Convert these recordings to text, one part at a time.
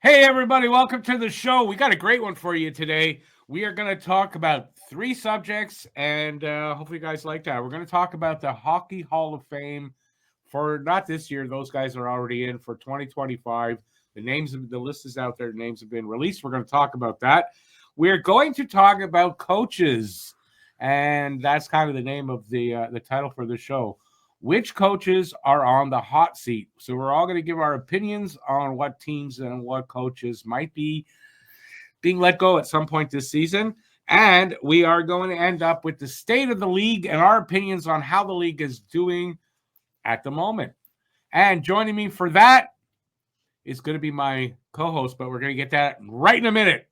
Hey, everybody, welcome to the show. We got a great one for you today. We are going to talk about 3 subjects, and hopefully you guys like that. We're going to talk about the Hockey Hall of Fame for not this year. Those guys are already in for 2025. The list is out there. The names have been released. We're going to talk about that. We're going to talk about coaches, and that's kind of the name of the title for the show. Which coaches are on the hot seat? So we're all going to give our opinions on what teams and what coaches might be being let go at some point this season. And we are going to end up with the state of the league and our opinions on how the league is doing at the moment. And joining me for that is going to be my co-host, but we're going to get that right in a minute.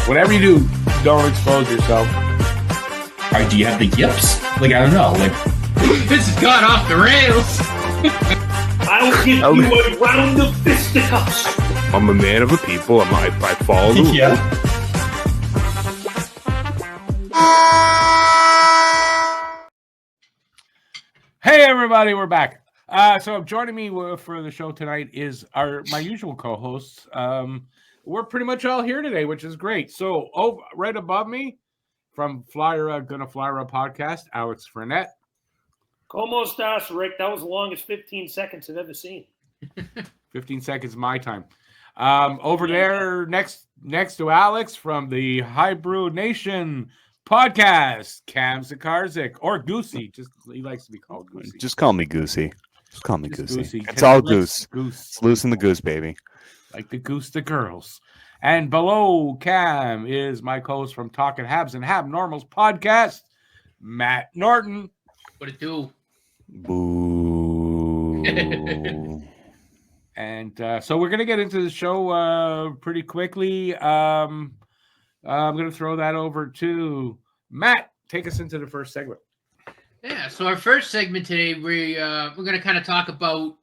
Whatever you do, don't expose yourself. All right, do you have the yips? Like, I don't know. Like, this has gone off the rails. I'll give you a round of fisticuffs. I'm a man of the people. I follow the rules. yeah. Hey, everybody, we're back. So joining me for the show tonight is my usual co-hosts. We're pretty much all here today, which is great. So, right above me, from Gonna Flyer podcast, Alex Frenette. Como estas, Rick? That was the longest 15 seconds I've ever seen. 15 seconds my time. Over there, next to Alex from the High Brew Nation podcast, Cam Zakarzik, or Goosey. He likes to be called Goosey. Just call me Goosey. Just call me Goosey. It's He all likes goose. It's loosen the goose, baby. Like the goose, the girls. And below Cam is my co-host from Talking Habs and Hab Normals podcast, Matt Norton. What it do? Boo. And so we're going to get into the show pretty quickly. I'm going to throw that over to Matt. Take us into the first segment. Yeah, so our first segment today, we're going to kind of talk about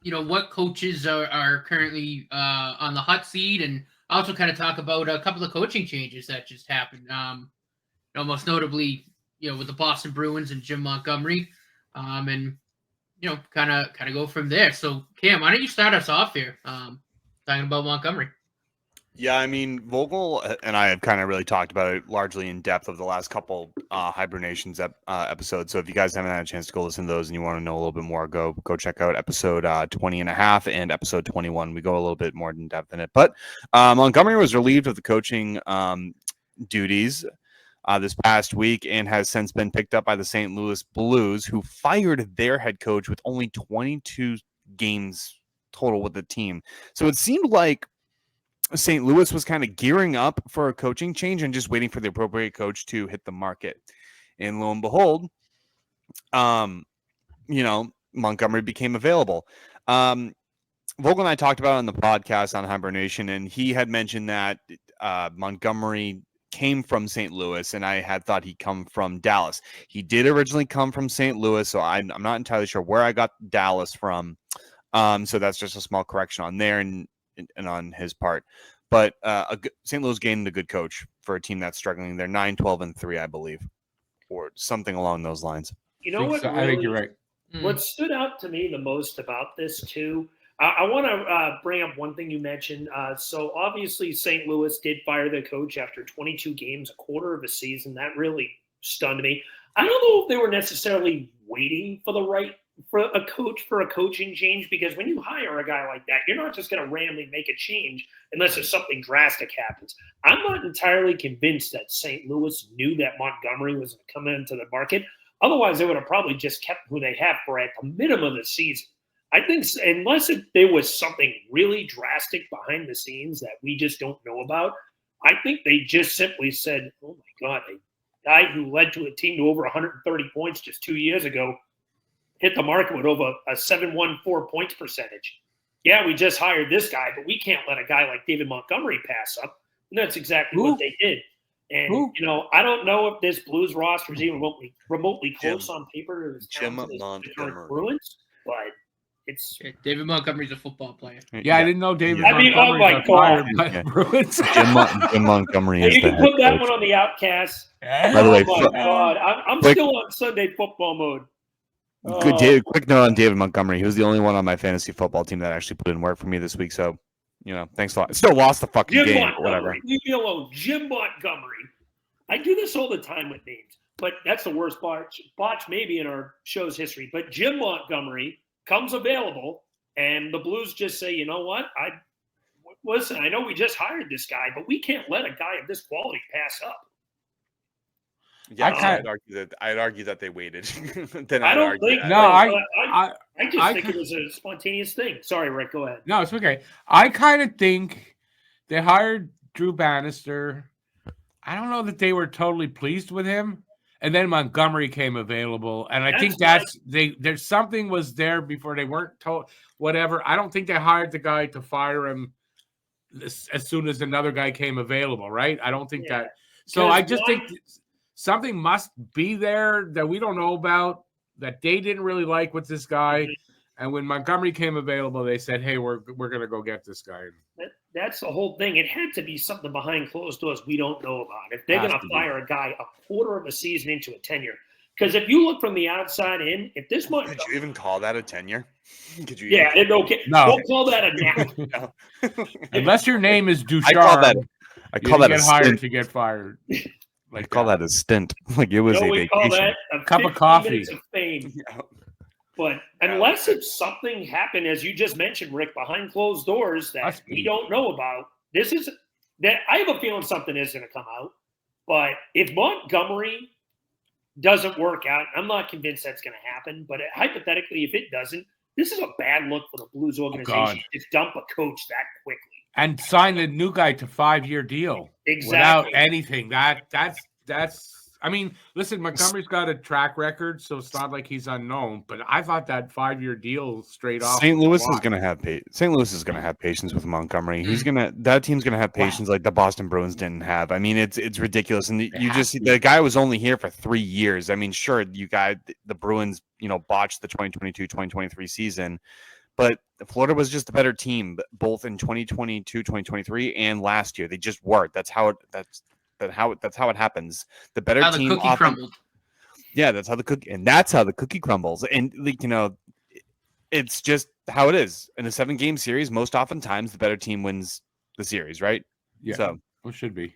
what coaches are currently on the hot seat, and also kind of talk about a couple of coaching changes that just happened. Most notably, with the Boston Bruins and Jim Montgomery, and kind of go from there. So, Cam, why don't you start us off here, talking about Montgomery? Yeah, I mean, Vogel and I have kind of really talked about it largely in depth of the last couple Hibernations episodes. So if you guys haven't had a chance to go listen to those and you want to know a little bit more, go check out episode 20 and a half and episode 21. We go a little bit more in depth in it. But Montgomery was relieved of the coaching duties this past week and has since been picked up by the St. Louis Blues, who fired their head coach with only 22 games total with the team. So it seemed like St. Louis was kind of gearing up for a coaching change and just waiting for the appropriate coach to hit the market. And lo and behold, Montgomery became available. Vogel and I talked about it on the podcast on Hibernation, and he had mentioned that Montgomery came from St. Louis, and I had thought he'd come from Dallas. He did originally come from St. Louis, so I'm not entirely sure where I got Dallas from. So that's just a small correction on there and on his part. But St. Louis gained a good coach for a team that's struggling. They're 9-12-3, I believe, or something along those lines. You know what? I think you're right. What stood out to me the most about this, too, I want to bring up one thing you mentioned. So obviously St. Louis did fire their coach after 22 games, a quarter of a season. That really stunned me. I don't know if they were necessarily waiting for a coaching change, because when you hire a guy like that, you're not just going to randomly make a change unless there's something drastic happens. I'm not entirely convinced that St. Louis knew that Montgomery was going to come into the market. Otherwise, they would have probably just kept who they have for at the minimum of the season. I think unless there was something really drastic behind the scenes that we just don't know about, I think they just simply said, oh my God, a guy who led to a team to over 130 points just 2 years ago hit the market with over a 714 points percentage. Yeah, we just hired this guy, but we can't let a guy like David Montgomery pass up. And that's exactly what they did. And, I don't know if this Blues roster is even remotely close on paper to the Jim Montgomery Bruins, but it's David Montgomery's a football player. Yeah, I didn't know David Montgomery got fired by the Bruins. Jim Montgomery is you the can head put that coach. one on the outcast. By the way, oh my God, I'm still on Sunday football mode. Good David, quick note on David Montgomery. He was the only one on my fantasy football team that actually put in work for me this week. So, thanks a lot. Still lost the fucking Jim game. Montgomery. Whatever. Leave me alone. Jim Montgomery. I do this all the time with names, but that's the worst botch maybe in our show's history. But Jim Montgomery comes available, and the Blues just say, you know what? Listen, I know we just hired this guy, but we can't let a guy of this quality pass up. Yeah, I'd argue that they waited. Then I don't think. No, I just think it was a spontaneous thing. Sorry, Rick. Go ahead. No, it's okay. I kind of think they hired Drew Bannister. I don't know that they were totally pleased with him, and then Montgomery came available, and I think there's something was there before they weren't told. Whatever. I don't think they hired the guy to fire him as soon as another guy came available. Right? I don't think that. So I just think something must be there that we don't know about, that they didn't really like with this guy. And when Montgomery came available, they said, hey, we're going to go get this guy. That's the whole thing. It had to be something behind closed doors we don't know about. If they're going to fire a guy a quarter of a season into a tenure. Because if you look from the outside in, if this might... Could you even call that a tenure? Could you? Yeah, okay. No. Don't call that a nap. Unless your name is Ducharme. I call that get a hired stint. to get fired. I call that a stint. Like it was a vacation. Call that a cup of coffee. Minutes of fame. But unless it's something happened, as you just mentioned, Rick, behind closed doors that we don't know about, I have a feeling something is going to come out. But if Montgomery doesn't work out, I'm not convinced that's going to happen. But hypothetically, if it doesn't, this is a bad look for the Blues organization to dump a coach that quickly. And sign the new guy to 5-year deal. Exactly. Without anything. That's I mean, listen, Montgomery's got a track record, so it's not like he's unknown. But I thought that 5-year deal straight off. St. Louis is going to have patience with Montgomery. That team's going to have patience like the Boston Bruins didn't have. I mean, it's ridiculous. And the guy was only here for 3 years. I mean, sure, the Bruins, botched the 2022-2023 season, but Florida was just a better team, both in 2022, 2023, and last year. They just weren't. That's how it happens. The better team the cookie crumbled. Yeah, that's how the cookie crumbles. And it's just how it is. In a 7-game series, most oftentimes the better team wins the series, right? Yeah. So it should be.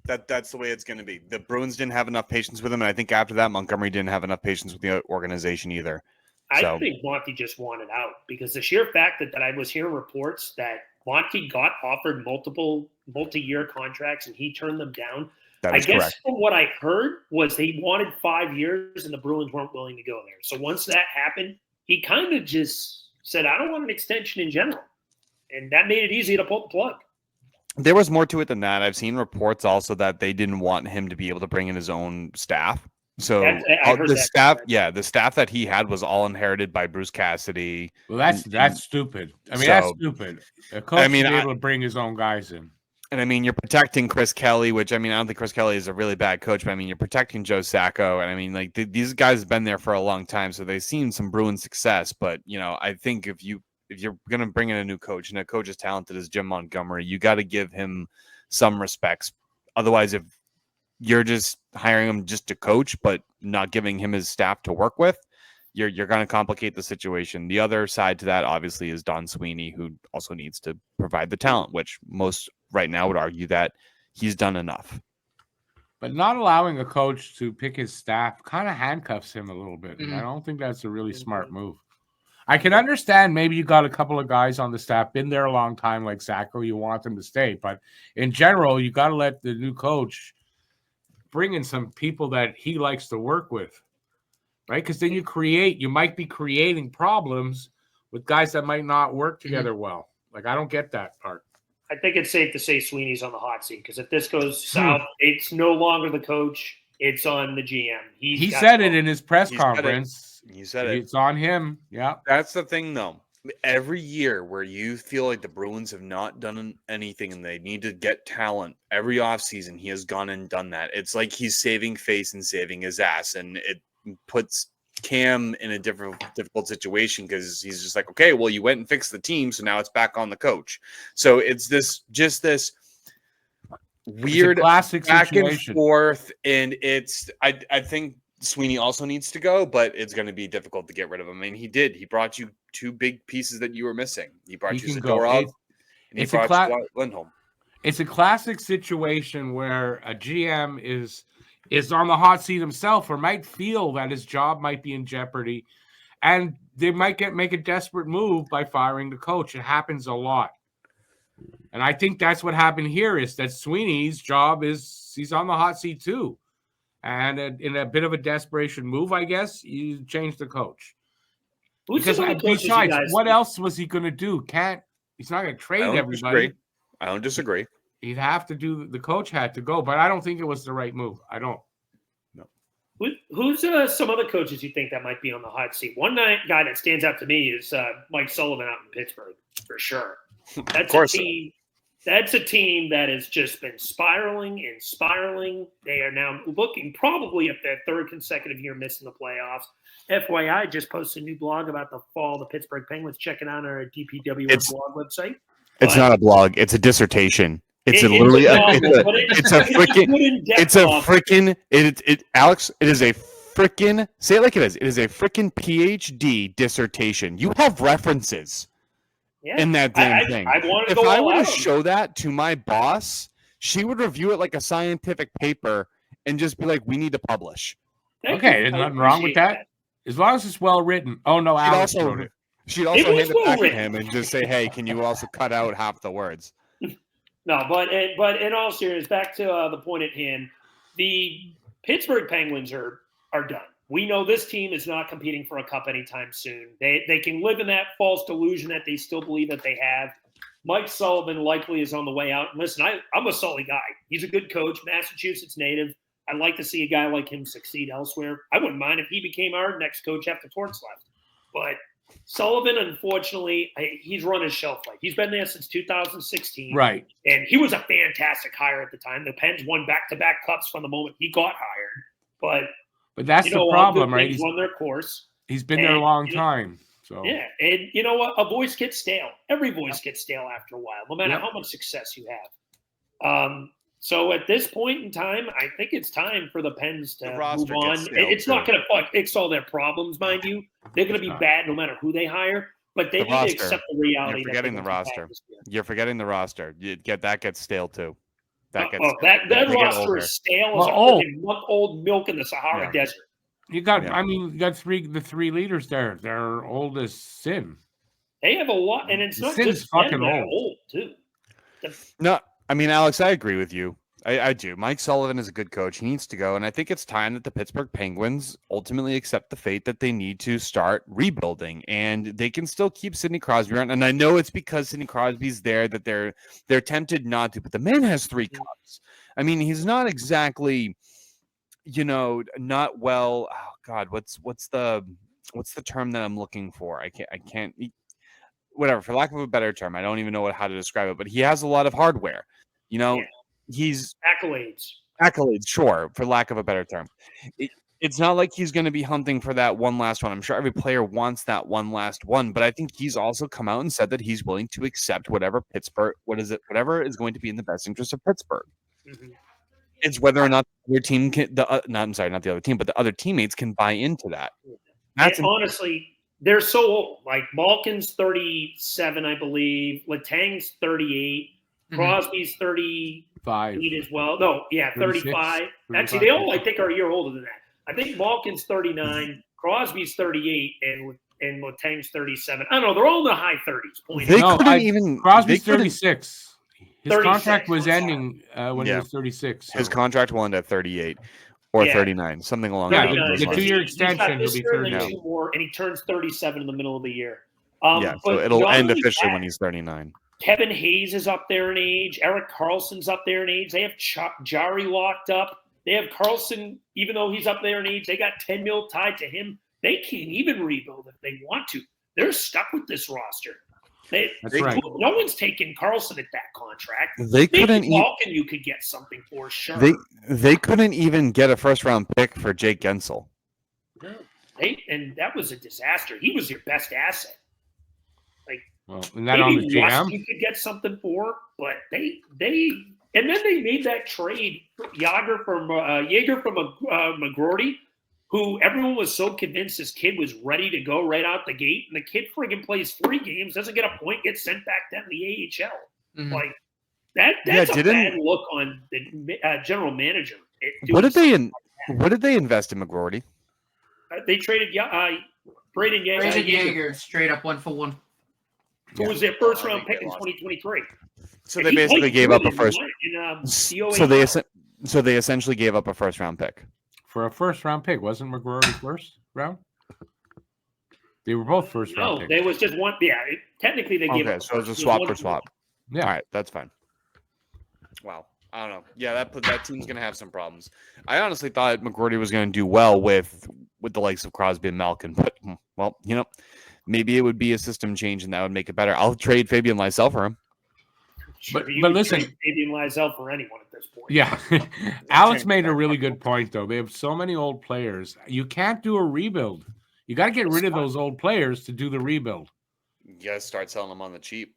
That's the way it's going to be. The Bruins didn't have enough patience with him, and I think after that, Montgomery didn't have enough patience with the organization either. I think Monty just wanted out because the sheer fact that I was hearing reports that Monty got offered multi-year contracts and he turned them down. I guess correct. From what I heard was he wanted 5 years and the Bruins weren't willing to go there. So once that happened, he kind of just said, I don't want an extension in general. And that made it easy to pull the plug. There was more to it than that. I've seen reports also that they didn't want him to be able to bring in his own staff. So the staff that he had was all inherited by Bruce Cassidy. Well, that's stupid. I mean, that's stupid. A coach should be able to bring his own guys in. And I mean, you're protecting Chris Kelly, which I don't think Chris Kelly is a really bad coach, but I mean, you're protecting Joe Sacco, and I mean, like these guys have been there for a long time, so they've seen some Bruins success. But I think if you're going to bring in a new coach and a coach as talented as Jim Montgomery, you got to give him some respects. Otherwise, if you're just hiring him just to coach, but not giving him his staff to work with, you're going to complicate the situation. The other side to that, obviously, is Don Sweeney, who also needs to provide the talent, which most right now would argue that he's done enough. But not allowing a coach to pick his staff kind of handcuffs him a little bit. And I don't think that's a really smart move. I can understand maybe you got a couple of guys on the staff, been there a long time like Sacco, you want them to stay. But in general, you got to let the new coach bring in some people that he likes to work with, right? Because then you might be creating problems with guys that might not work together well. Like, I don't get that part. I think it's safe to say Sweeney's on the hot seat because if this goes south, it's no longer the coach. It's on the GM. He said it in his press conference. He said it. It's on him. Yeah. That's the thing, though. Every year where you feel like the Bruins have not done anything and they need to get talent, every offseason he has gone and done that. It's like he's saving face and saving his ass, and it puts Cam in a difficult situation because he's just like, okay, well, you went and fixed the team, so now it's back on the coach. So it's this weird classic back situation. And forth, and it's I think Sweeney also needs to go, but it's going to be difficult to get rid of him. I mean, he did. He brought you two big pieces that you were missing. He brought He you can go. Zadorov, and he It's a brought you Lindholm. It's a classic situation where a GM is on the hot seat himself, or might feel that his job might be in jeopardy, and they might make a desperate move by firing the coach. It happens a lot, and I think that's what happened here. Is that Sweeney's job he's on the hot seat too, and in a bit of a desperation move, I guess you change the coach. Because besides, what else was he going to do? He's not going to trade everybody. I don't disagree. He'd have to do. The coach had to go, but I don't think it was the right move. I don't. No. Who's some other coaches you think that might be on the hot seat? One guy that stands out to me is Mike Sullivan out in Pittsburgh, for sure. That's a team. That's a team that has just been spiraling and spiraling. They are now looking probably at their third consecutive year missing the playoffs. FYI, just posted a new blog about the fall of the Pittsburgh Penguins. Check it out on our DPWS blog website. It's not a blog. It's a dissertation. Alex, it is a freaking, say it like it is. It is a freaking PhD dissertation. You have references in that damn thing. If I were to show that to my boss, she would review it like a scientific paper and just be like, we need to publish. Okay, there's nothing wrong with that. As long as it's well written. Oh, no, Alex wrote it. She'd also hand it back to him and just say, hey, can you also cut out half the words? No, but in all seriousness, back to the point at hand, the Pittsburgh Penguins are done. We know this team is not competing for a cup anytime soon. They can live in that false delusion that they still believe that they have. Mike Sullivan likely is on the way out. And listen, I'm a Sully guy. He's a good coach, Massachusetts native. I'd like to see a guy like him succeed elsewhere. I wouldn't mind if he became our next coach after Torts left. But Sullivan, unfortunately, he's run his shelf life. He's been there since 2016. Right. And he was a fantastic hire at the time. The Pens won back-to-back cups from the moment he got hired. But that's the problem, right? He's run their course. He's been there a long time. So yeah, and you know what? A voice gets stale. Every voice gets stale after a while, no matter how much success you have. So at this point in time, I think it's time for the Pens to move on. It's not going to fix all their problems, mind you. They're going to be bad no matter who they hire, but they need to accept the reality. You're forgetting the roster. You're forgetting the roster. That gets stale too. That roster is stale as a month-old milk in the Sahara Desert. You got, you got the three leaders there. They're old as sin. They have a lot, and it's not Sin's just fucking old too. No, I mean, Alex, I agree with you. I do. Mike Sullivan is a good coach. He needs to go. And I think it's time that the Pittsburgh Penguins ultimately accept the fate that they need to start rebuilding. And they can still keep Sidney Crosby around. And I know it's because Sidney Crosby's there that they're tempted not to. But the man has 3 cups. I mean, he's not exactly, not well. Oh God, what's the term that I'm looking for? I can't. Whatever, for lack of a better term, I don't even know how to describe it. But he has a lot of hardware. He's accolades, sure, for lack of a better term. It's not like he's going to be hunting for that one last one. I'm sure every player wants that one last one, but I think he's also come out and said that he's willing to accept whatever is going to be in the best interest of Pittsburgh. Mm-hmm. It's whether or not the team not the other team, but the other teammates can buy into that. Honestly, they're so old. Like Malkin's 37, I believe. Letang's 38. Crosby's 35 as well. No, 35. Actually, they all, I think, are a year older than that. I think Malkin's 39, Crosby's 38, and Letang's 37. I don't know. They're all in the high 30s. Crosby's 36. His contract was ending when he was 36. So. His contract will end at 38 or 39, something along those lines. The 2-year extension will be 39. 2 more, and he turns 37 in the middle of the year. So it'll end officially when he's 39. Kevin Hayes is up there in age. Erik Karlsson's up there in age. They have Jari locked up. They have Karlsson, even though he's up there in age. They got $10 million tied to him. They can't even rebuild if they want to. They're stuck with this roster. Right. No one's taking Karlsson at that contract. They couldn't Malkin you could get something for sure. They couldn't even get a first-round pick for Jake Gensel. No, and that was a disaster. He was your best asset. And that on the GM, you could get something for, but they and then they made that trade Jaeger from McGroarty. who everyone was so convinced this kid was ready to go right out the gate, and the kid friggin' plays 3 games, doesn't get a point, gets sent back down to the AHL. Mhm. Like that's a bad look on the general manager. What did they invest in McGroarty? They traded Braden Jaeger straight up 1-for-1. who was their first round pick in 2023. So they basically gave up a first. So they essentially gave up a first round pick for a first round pick. Wasn't McGroarty first round? They were both first round No, picks. there was just one. Yeah, technically they gave up. So it's a swap for swap. Yeah. All right, that's fine. Wow. I don't know. Yeah, that team's gonna have some problems. I honestly thought McGroarty was gonna do well with the likes of Crosby and Malkin, but well, maybe it would be a system change and that would make it better. I'll trade Fabian Lysell for him. Sure, But listen, Fabian Lysell for anyone at this point. Yeah. Alex made a really good point, though. They have so many old players. You can't do a rebuild. You got to get rid of those old players to do the rebuild. You guys start selling them on the cheap.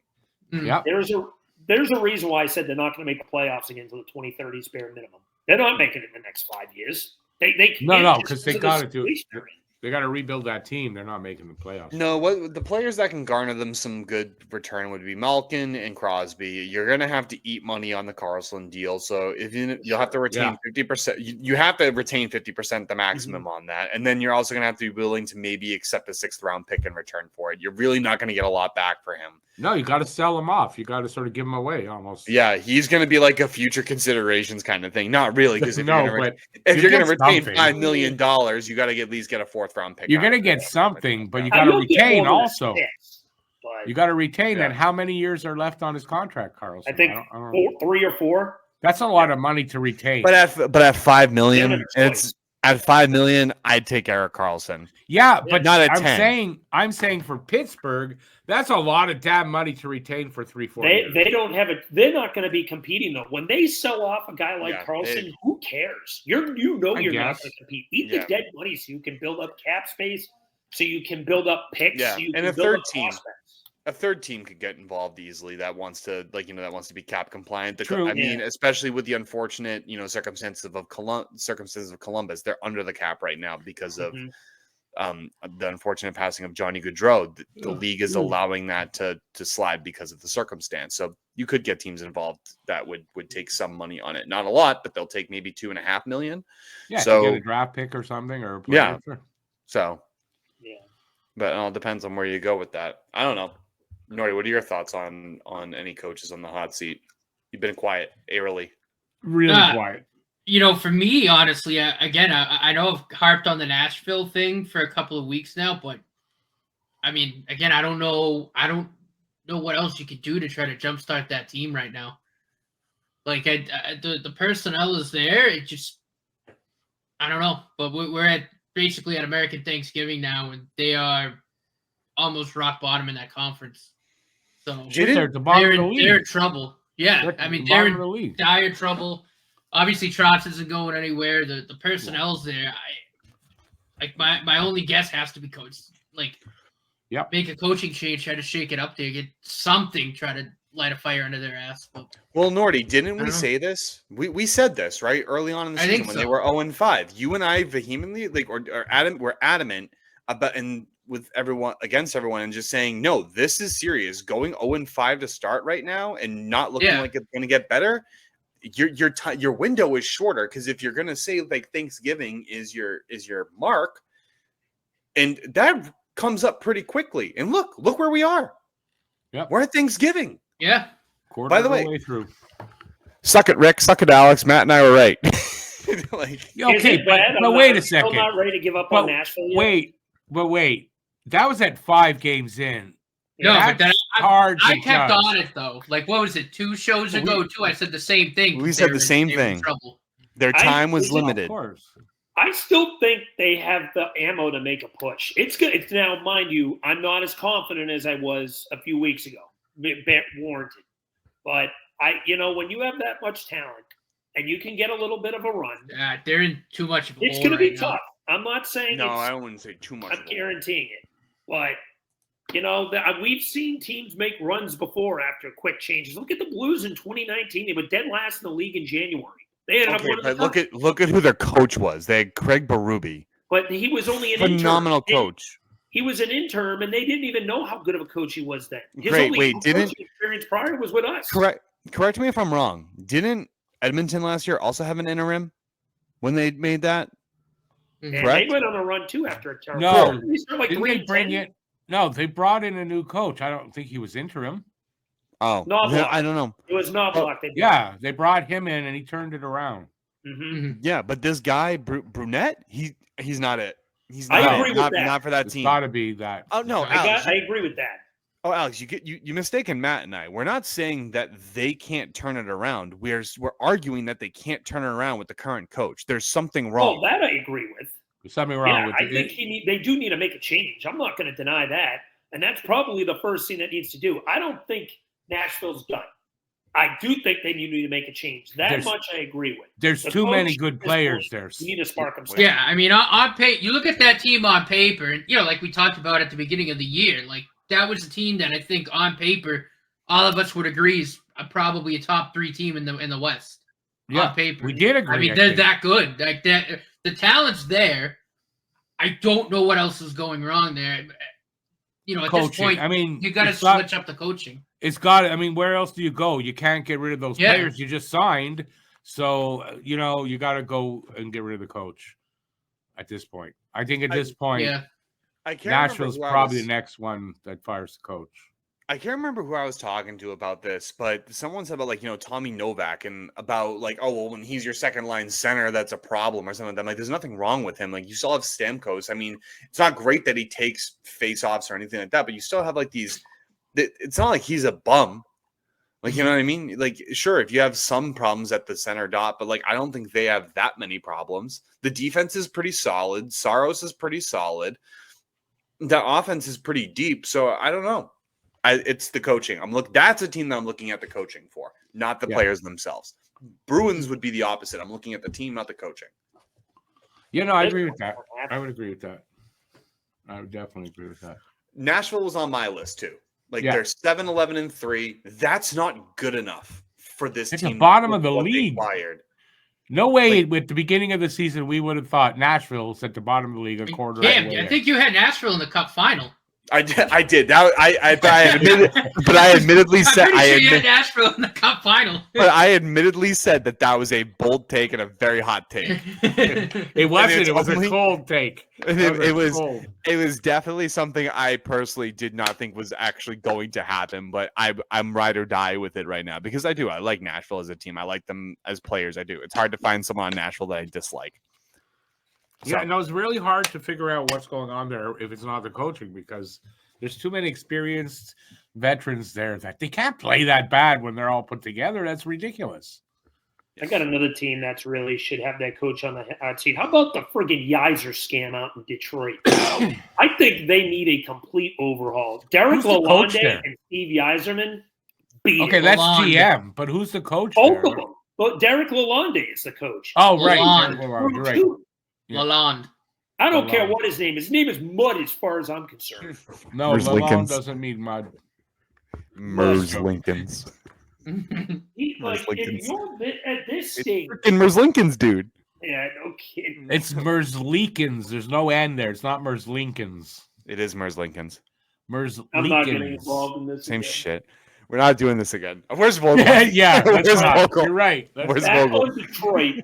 Yeah. There's a reason why I said they're not going to make the playoffs again until the 2030s bare minimum. They're not making it in the next 5 years. They can't No, just because they of the got to do it. situation they're in. They got to rebuild that team. They're not making the playoffs. No, what the players that can garner them some good return would be Malkin and Crosby. You're gonna have to eat money on the Carlson deal, so if you'll have to retain 50%. You have to retain 50% the maximum on that, and then you're also gonna have to be willing to maybe accept a 6th round pick in return for it. You're really not gonna get a lot back for him. No, you got to sell him off. You got to sort of give him away almost. Yeah, he's going to be like a future considerations kind of thing. Not really, because if you're going to retain $5 million, you got to at least get a 4th round pick. You're going to get something, but you got to retain also. But You got to retain that. How many years are left on his contract, Carlson? I think 3 or 4. That's a lot of money to retain. But at $5 million, at $5 million, I'd take Erik Karlsson. Yeah, but not at 10. I'm saying for Pittsburgh, that's a lot of damn money to retain for 3-4 years. They don't have it. They're not going to be competing though. When they sell off a guy like Karlsson, who cares? You're not going to compete. Eat the dead money so you can build up cap space, so you can build up picks. Yeah, so you and can a build third up team. prospects. A third team could get involved easily that wants to be cap compliant. True. I mean, especially with the unfortunate, circumstances of Columbus, they're under the cap right now because of the unfortunate passing of Johnny Gaudreau. The league is allowing that to slide because of the circumstance. So you could get teams involved that would take some money on it. Not a lot, but they'll take maybe $2.5 million. Yeah, so to get a draft pick or something, or a player. Sure. So yeah, but it all depends on where you go with that. I don't know. Nordy, what are your thoughts on any coaches on the hot seat? You've been quiet, eerily. Really quiet. For me, honestly, I know I've harped on the Nashville thing for a couple of weeks now, but I mean, again, I don't know what else you could do to try to jumpstart that team right now. Like, the personnel is there. It just, I don't know. But we're basically at American Thanksgiving now, and they are almost rock bottom in that conference. So They're at the bottom of the league. They're in trouble. Yeah, They're in dire trouble. Obviously, Trotz isn't going anywhere. The personnel's there. My only guess has to be coach. Make a coaching change, try to shake it up there, get something, try to light a fire under their ass. But, well, Nordy, didn't we say this? We said this right early on in the season when they were 0-5. You and I vehemently we're adamant about and with everyone against everyone and just saying no, this is serious. Going 0-5 to start right now and not looking like it's going to get better. Your window is shorter because if you're going to say Thanksgiving is your mark, and that comes up pretty quickly. And look where we are. Yeah, we're at Thanksgiving. Yeah. By the way, through. Suck it, Rick. Suck it, Alex. Matt and I were right. Okay, but wait a second. I'm not ready to give up on Nashville yet. Wait. That was at 5 games in. No, but that's hard. I kept on it though. What was it? 2 shows ago, too. I said the same thing. We said the same thing. Their time was limited. Of course. I still think they have the ammo to make a push. It's good. It's now, mind you, I'm not as confident as I was a few weeks ago. Warranted, but when you have that much talent and you can get a little bit of a run, they're in too much of a it's going to be tough. I'm not saying I wouldn't say too much. I'm guaranteeing it, but we've seen teams make runs before after quick changes. Look at the Blues in 2019; they were dead last in the league in January. They ended up winning the cup. Look at who their coach was. They had Craig Berube, but he was only an Phenomenal intern. coach. He was an intern, and they didn't even know how good of a coach he was then. His Great. only Wait, coaching experience prior was with us. Correct me if I'm wrong. Didn't Edmonton last year also have an interim when they made that? And Correct? they went on a run too after a terrible. No, They started like didn't they 3-10. bring it? No, they brought in a new coach. I don't think he was interim. Oh, Knobloch. I don't know. It was Knobloch. Yeah, they brought him in and he turned it around. Mm-hmm. Yeah, but this guy Brunette, he's not it. He's I not agree it. with Not, that. not for that It's team. got to be that. Oh no, I Alex, agree with that. Alex, you mistaken Matt and I. We're not saying that they can't turn it around. We're arguing that they can't turn it around with the current coach. There's something wrong. Oh, that I agree with. There's something wrong Yeah, with I it. think they do need to make a change. I'm not going to deny that. And that's probably the first thing that needs to do. I don't think Nashville's done. I do think they need to make a change. That much I agree with. There's The too many coach good is players good. there. You need to spark them. Yeah, I mean, on paper, you look at that team on paper, and like we talked about at the beginning of the year, like that was a team that I think on paper, all of us would agree is probably a top 3 team in the West. Yeah, on paper, we did agree. I mean, they're that good. Like that, the talent's there. I don't know what else is going wrong there. At coaching. this point, I mean, you got to switch up the coaching. It's got. I mean, where else do you go? You can't get rid of those players you just signed. So you got to go and get rid of the coach. At this point, I think at this point, Nashville's probably the next one that fires the coach. I can't remember who I was talking to about this, but someone said about Tommy Novak and about when he's your second line center, that's a problem or something like that. Like, there's nothing wrong with him. Like, you still have Stamkos. I mean, it's not great that he takes face-offs or anything like that, but you still have these. It's not like he's a bum. Like, you know what I mean? Like, sure, if you have some problems at the center dot, but I don't think they have that many problems. The defense is pretty solid. Saros is pretty solid. The offense is pretty deep. So I don't know. It's the coaching. That's a team that I'm looking at the coaching for, not the players themselves. Bruins would be the opposite. I'm looking at the team, not the coaching. I agree with that. I would agree with that. I would definitely agree with that. Nashville was on my list too. They're 7-11-3. That's not good enough for this team. At the bottom of the league. No way with the beginning of the season we would have thought Nashville's at the bottom of the league a quarter. I think you had Nashville in the Cup final. I did. That I admittedly said I'm pretty sure you had Nashville in the Cup final. But I admittedly said that was a bold take and a very hot take. It wasn't. It was a cold take. It was definitely something I personally did not think was actually going to happen. But I'm ride or die with it right now because I do. I like Nashville as a team. I like them as players. I do. It's hard to find someone on Nashville that I dislike. So. Yeah, no, it's really hard to figure out what's going on there if it's not the coaching because there's too many experienced veterans there that they can't play that bad when they're all put together. That's ridiculous. I got another team that's really should have that coach on the hot seat. How about the friggin' Yzer scam out in Detroit? I think they need a complete overhaul. Derek Lalonde and Steve Yzerman beat Okay, that's GM, but who's the coach Both there? of them. But Derek Lalonde is the coach. Oh, right. Lalonde. You're right. Lalonde. I don't care what his name is. His name is Mud as far as I'm concerned. No, Lalonde doesn't mean mud. Mers Lincolns. If you're at this stage. Freaking Mers Lincolns, dude. Yeah, no kidding. It's Merzlikins. There's no N there. It's not Merzlinkins. It is Mers Lincolns. Merzlikins. I'm not getting involved in this. Same again. shit. We're not doing this again. Where's Vogel? Yeah, Where's Vogel? You're right. Where's Back Vogel? on Detroit.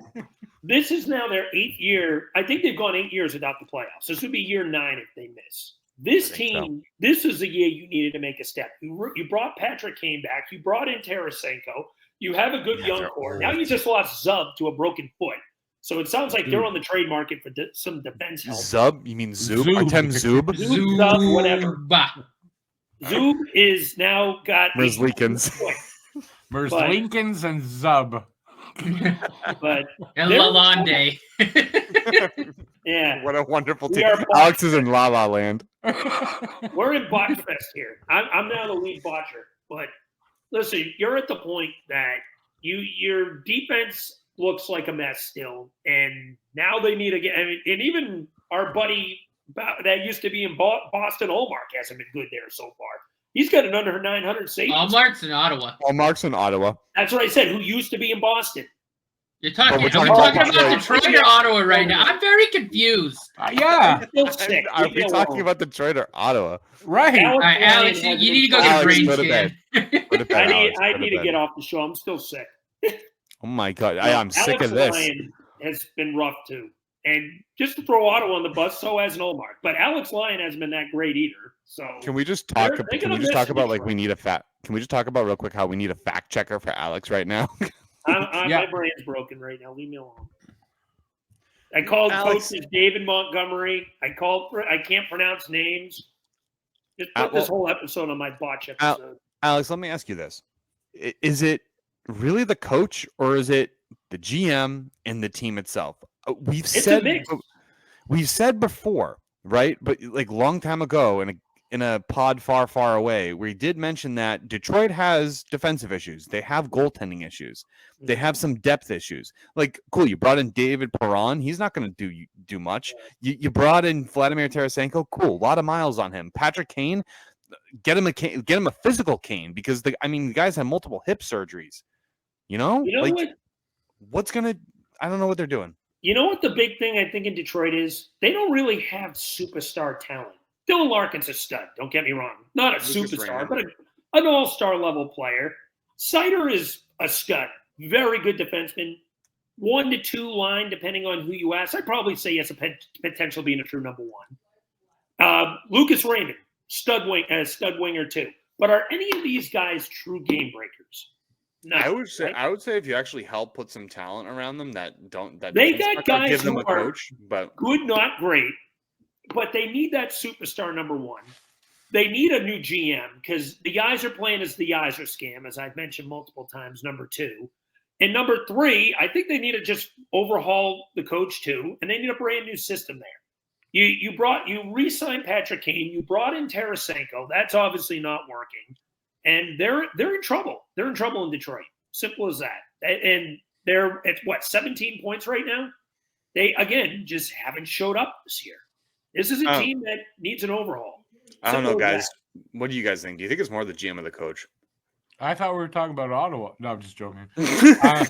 This is now their 8th year. I think they've gone 8 years without the playoffs. This would be year 9 if they miss. This team, this is the year you needed to make a step. You brought Patrick Kane back. You brought in Tarasenko. You have a good young core. Now you just lost Zub to a broken foot. So it sounds like they're on the trade market for some defense help. Zub? You mean Zub? Artem Zub? Zub, whatever. Zub is now got Merzlikins. Merzlikins and Zub. But and Lalonde. Yeah. What a wonderful team. Alex is in La La Land. We're in botch fest here. I'm now the lead botcher. But listen, you're at the point that your defense looks like a mess still. And now they need to get – and even our buddy that used to be in Boston, Allmark, hasn't been good there so far. He's got an under 900 save. Allmark's in Ottawa. Allmark's in Ottawa. That's what I said, who used to be in Boston. You're talking. But we're Are we talking talking about about Detroit. Detroit or Ottawa right now? I'm very confused. Yeah, Still sick. Are Leave me we talking alone. about Detroit or Ottawa? right. All Alex right, Ryan Alex, has you been need to go get a Alex, brain go to scan. Go to bed, Alex. I Go need to to get bed. off the show. I'm still sick. Oh my god, I'm sick Alex of this. Ryan has been rough too. And just to throw Ottawa on the bus, so has Nomar. But Alex Lyon hasn't been that great either. So Can we just talk? They're Can gonna we just miss talk about like Detroit. we need a fact? Can we just talk about real quick how we need a fact checker for Alex right now? Yeah. my brain's broken right now. Leave me alone. I called Alex- coaches David Montgomery. I can't pronounce names. Just put this whole episode on my botch episode. Alex, let me ask you this: Is it really the coach, or is it the GM and the team itself? We've It's said a mix. we've said before, right? But like long time ago, in a pod far away, we did mention that Detroit has defensive issues. They have goaltending issues. They have some depth issues. Like, cool, you brought in David Perron. He's not going to do much. You brought in Vladimir Tarasenko. Cool, a lot of miles on him. Patrick Kane, get him a physical cane because the guys have multiple hip surgeries. You know like, what? What's gonna? I don't know what they're doing. You know what the big thing I think in Detroit is? They don't really have superstar talent. Dylan Larkin's a stud. Don't get me wrong. Not a superstar, but an all-star level player. Sider is a stud. Very good defenseman. 1 to 2 line, depending on who you ask. I'd probably say he has a potential being a true number 1. Lucas Raymond, stud winger too. But are any of these guys true game breakers? No. I would say if you actually help put some talent around them they got guys give them who a are coach, but good, not great. But they need that superstar number 1. They need a new GM because the guys are playing as the Yzer scam, as I've mentioned multiple times, number 2. And number 3, I think they need to just overhaul the coach too, and they need a brand new system there. You re-signed Patrick Kane, you brought in Tarasenko. That's obviously not working. And they're in trouble. They're in trouble in Detroit. Simple as that. And they're at 17 points right now? They again just haven't showed up this year. This is a team that needs an overhaul. I don't know, guys. What do you guys think? Do you think it's more the GM or the coach? I thought we were talking about Ottawa. No, I'm just joking. I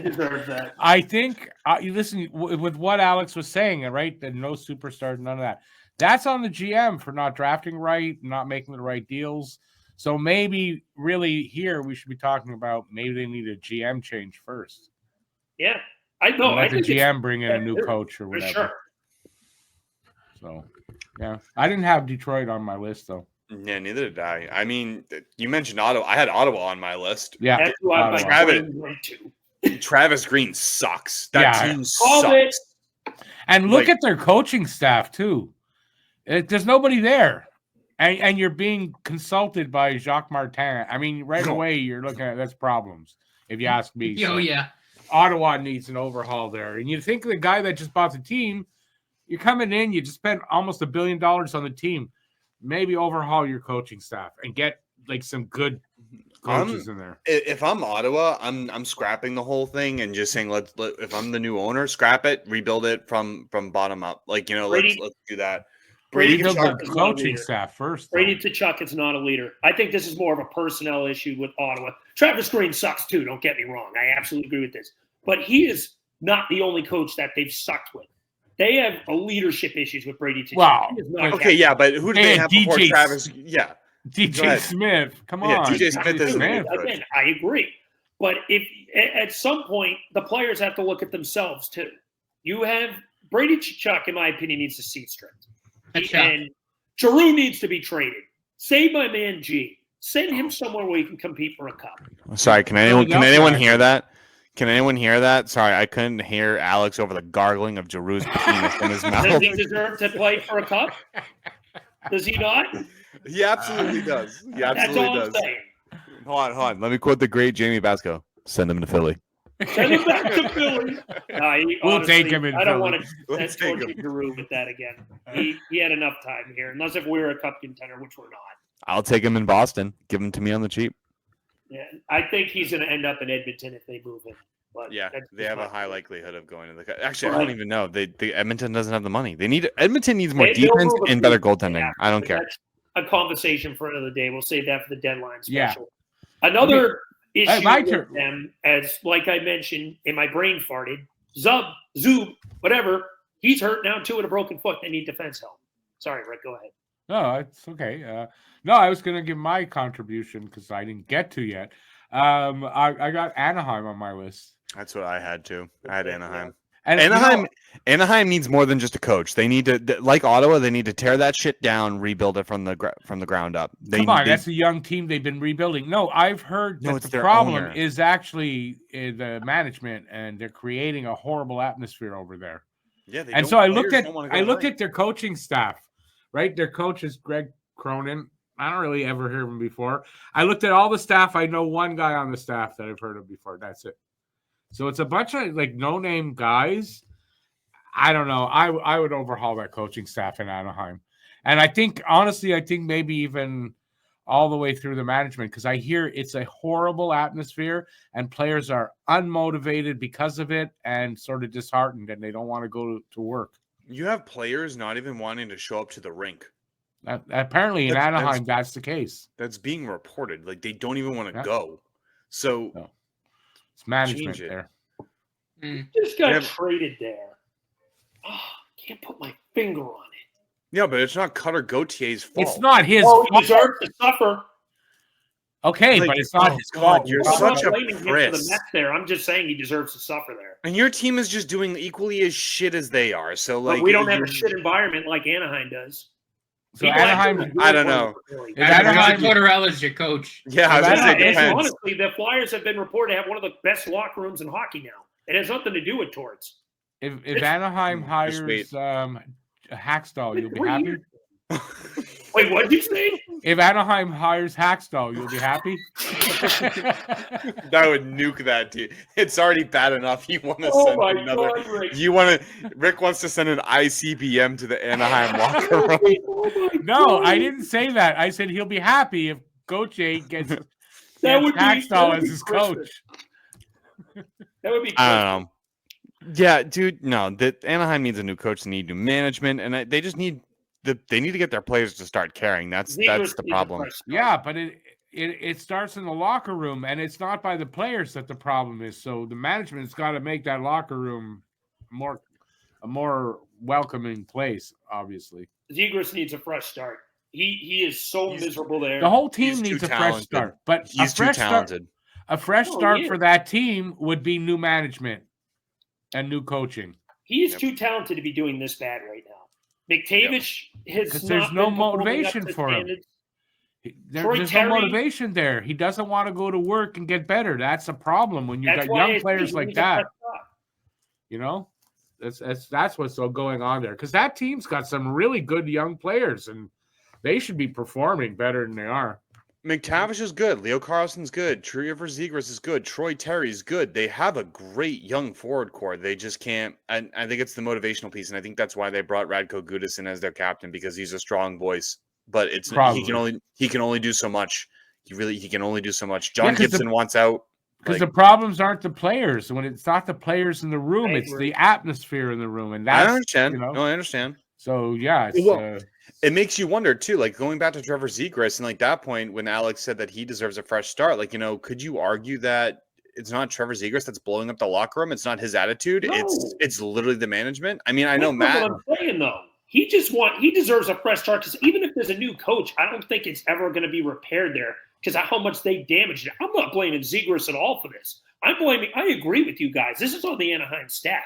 deserve that. I think you listen with what Alex was saying, right? That no superstars, none of that. That's on the GM for not drafting right, not making the right deals. So maybe really here we should be talking about maybe they need a GM change first. Yeah, I know. Let the GM bring in a new coach or whatever. Sure. So, yeah, I didn't have Detroit on my list though. Yeah, neither did I. I mean, you mentioned Ottawa. I had Ottawa on my list. Yeah, that's who I'm Travis Green sucks. That team sucks. And look at their coaching staff too. There's nobody there. And you're being consulted by Jacques Martin. I mean, right away you're looking at that's problems, if you ask me. Oh, yeah. Ottawa needs an overhaul there. And you think the guy that just bought the team, you're coming in, you just spent almost $1 billion on the team. Maybe overhaul your coaching staff and get like some good coaches in there. If I'm Ottawa, I'm scrapping the whole thing and just saying if I'm the new owner, scrap it, rebuild it from bottom up. Like, let's do that. Brady Tkachuk the coaching staff first. Brady Tkachuk is not a leader. I think this is more of a personnel issue with Ottawa. Travis Green sucks too. Don't get me wrong. I absolutely agree with this. But he is not the only coach that they've sucked with. They have leadership issues with Brady Tkachuk. Wow. Okay, yeah, but who did they have before Travis? Yeah. DJ Smith. Come on. Yeah, DJ Smith is again, I agree. But if at some point the players have to look at themselves too. You have Brady Tkachuk, in my opinion, needs to seat stripped. And Giroux needs to be traded. Save my man G. Send him somewhere where he can compete for a cup. Sorry, can anyone hear that? Can anyone hear that? Sorry, I couldn't hear Alex over the gargling of Giroux's penis in his mouth. Does he deserve to play for a cup? Does he not? He absolutely does. He absolutely That's all does. I'm saying. Hold on. Let me quote the great Jamey Basco. Send him to Philly. Send him back to Philly. We'll take him in I don't Philly. want to torture Giroux with that again. He had enough time here, unless if we're a cup contender, which we're not. I'll take him in Boston. Give him to me on the cheap. Yeah, I think he's going to end up in Edmonton if they move him. But yeah, they have a high likelihood of going to the cup. Actually, I don't even know. Edmonton doesn't have the money. Edmonton needs more defense and better goaltending. Yeah, I don't care. That's a conversation for another day. We'll save that for the deadline special. Yeah. Another issue my with turn. them, as like I mentioned, and my brain farted. Zub, whatever. He's hurt now too with a broken foot. They need defense help. Sorry, Rick. Go ahead. No, it's okay. No, I was going to give my contribution because I didn't get to yet. I got Anaheim on my list. That's what I had too. I had Anaheim. And Anaheim needs more than just a coach. They need to, like Ottawa, they need to tear that shit down, rebuild it from the ground up. That's a young team they've been rebuilding. No, I've heard that the problem is actually the management, and they're creating a horrible atmosphere over there. Yeah, and so I looked at their coaching staff. Right, their coach is Greg Cronin. I don't really ever hear him before. I looked at all the staff. I know one guy on the staff that I've heard of before. That's it. So it's a bunch of like no-name guys. I don't know. I would overhaul that coaching staff in Anaheim. And I think maybe even all the way through the management, because I hear it's a horrible atmosphere and players are unmotivated because of it and sort of disheartened, and they don't want to go to work. You have players not even wanting to show up to the rink. Apparently in Anaheim, that's the case. That's being reported. Like, they don't even want to go. So it's management there. Just got traded there. Oh, can't put my finger on it. Yeah, but it's not Cutter Gautier's fault. It's not his fault. He deserves to suffer. Okay, but it's not his fault. You're such a priss. I'm just saying he deserves to suffer there. And your team is just doing equally as shit as they are. So, like, but we don't have a shit environment like Anaheim does. So Anaheim, I don't know. Anaheim Tortorella's your coach. Yeah, I was gonna say depends. Honestly, the Flyers have been reported to have one of the best locker rooms in hockey now. It has nothing to do with Torts. If Anaheim hires Hackstall, you'll be happy. Wait, what did you say? If Anaheim hires Hackstall, you'll be happy. That would nuke that team. It's already bad enough. You want to send another. God, Rick wants to send an ICBM to the Anaheim locker room. No, I didn't say that. I said he'll be happy if Gauthier gets Hackstall as his coach. That would be. I don't know. Yeah, dude. No, that Anaheim needs a new coach. They need new management, and they just need. They need to get their players to start caring. That's the problem. Yeah, but it starts in the locker room, and it's not by the players that the problem is. So the management's got to make that locker room a more welcoming place. Obviously, Zegras needs a fresh start. He is so miserable there. The whole team needs a fresh start, but he's too talented. A fresh start for that team would be new management and new coaching. He's too talented to be doing this bad right now. McTavish has there's no motivation for him. There's no motivation there. He doesn't want to go to work and get better. That's a problem when you've got young players like that. You know, that's what's going on there, because that team's got some really good young players, and they should be performing better than they are. McTavish is good. Leo Carlson's good. Trevor Zegras is good. Troy Terry's good. They have a great young forward core. They just can't. And I think it's the motivational piece, and I think that's why they brought Radko Gudas in as their captain, because he's a strong voice. But it's he can only do so much. He can only do so much. John Gibson wants out. Because the problems aren't the players. When it's not the players in the room, it's the atmosphere in the room, and that's, I understand. No, I understand. So yeah, it makes you wonder too, like going back to Trevor Zegras, and like that point when Alex said that he deserves a fresh start, like, could you argue that it's not Trevor Zegras that's blowing up the locker room? It's not his attitude. No. It's literally the management. I mean, I know Matt. What I'm saying though, he deserves a fresh start, because even if there's a new coach, I don't think it's ever going to be repaired there because of how much they damaged it. I'm not blaming Zegras at all for this. I agree with you guys. This is on the Anaheim staff.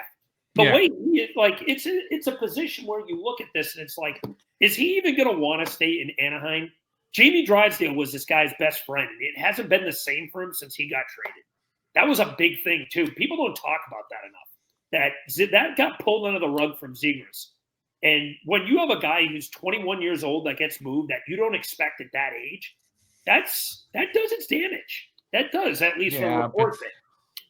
But wait, like it's a position where you look at this and it's like, is he even going to want to stay in Anaheim? Jamie Drysdale was this guy's best friend. It hasn't been the same for him since he got traded. That was a big thing too. People don't talk about that enough. That got pulled under the rug from Zegras. And when you have a guy who's 21 years old that gets moved that you don't expect at that age, that does its damage. That does, at least for reports.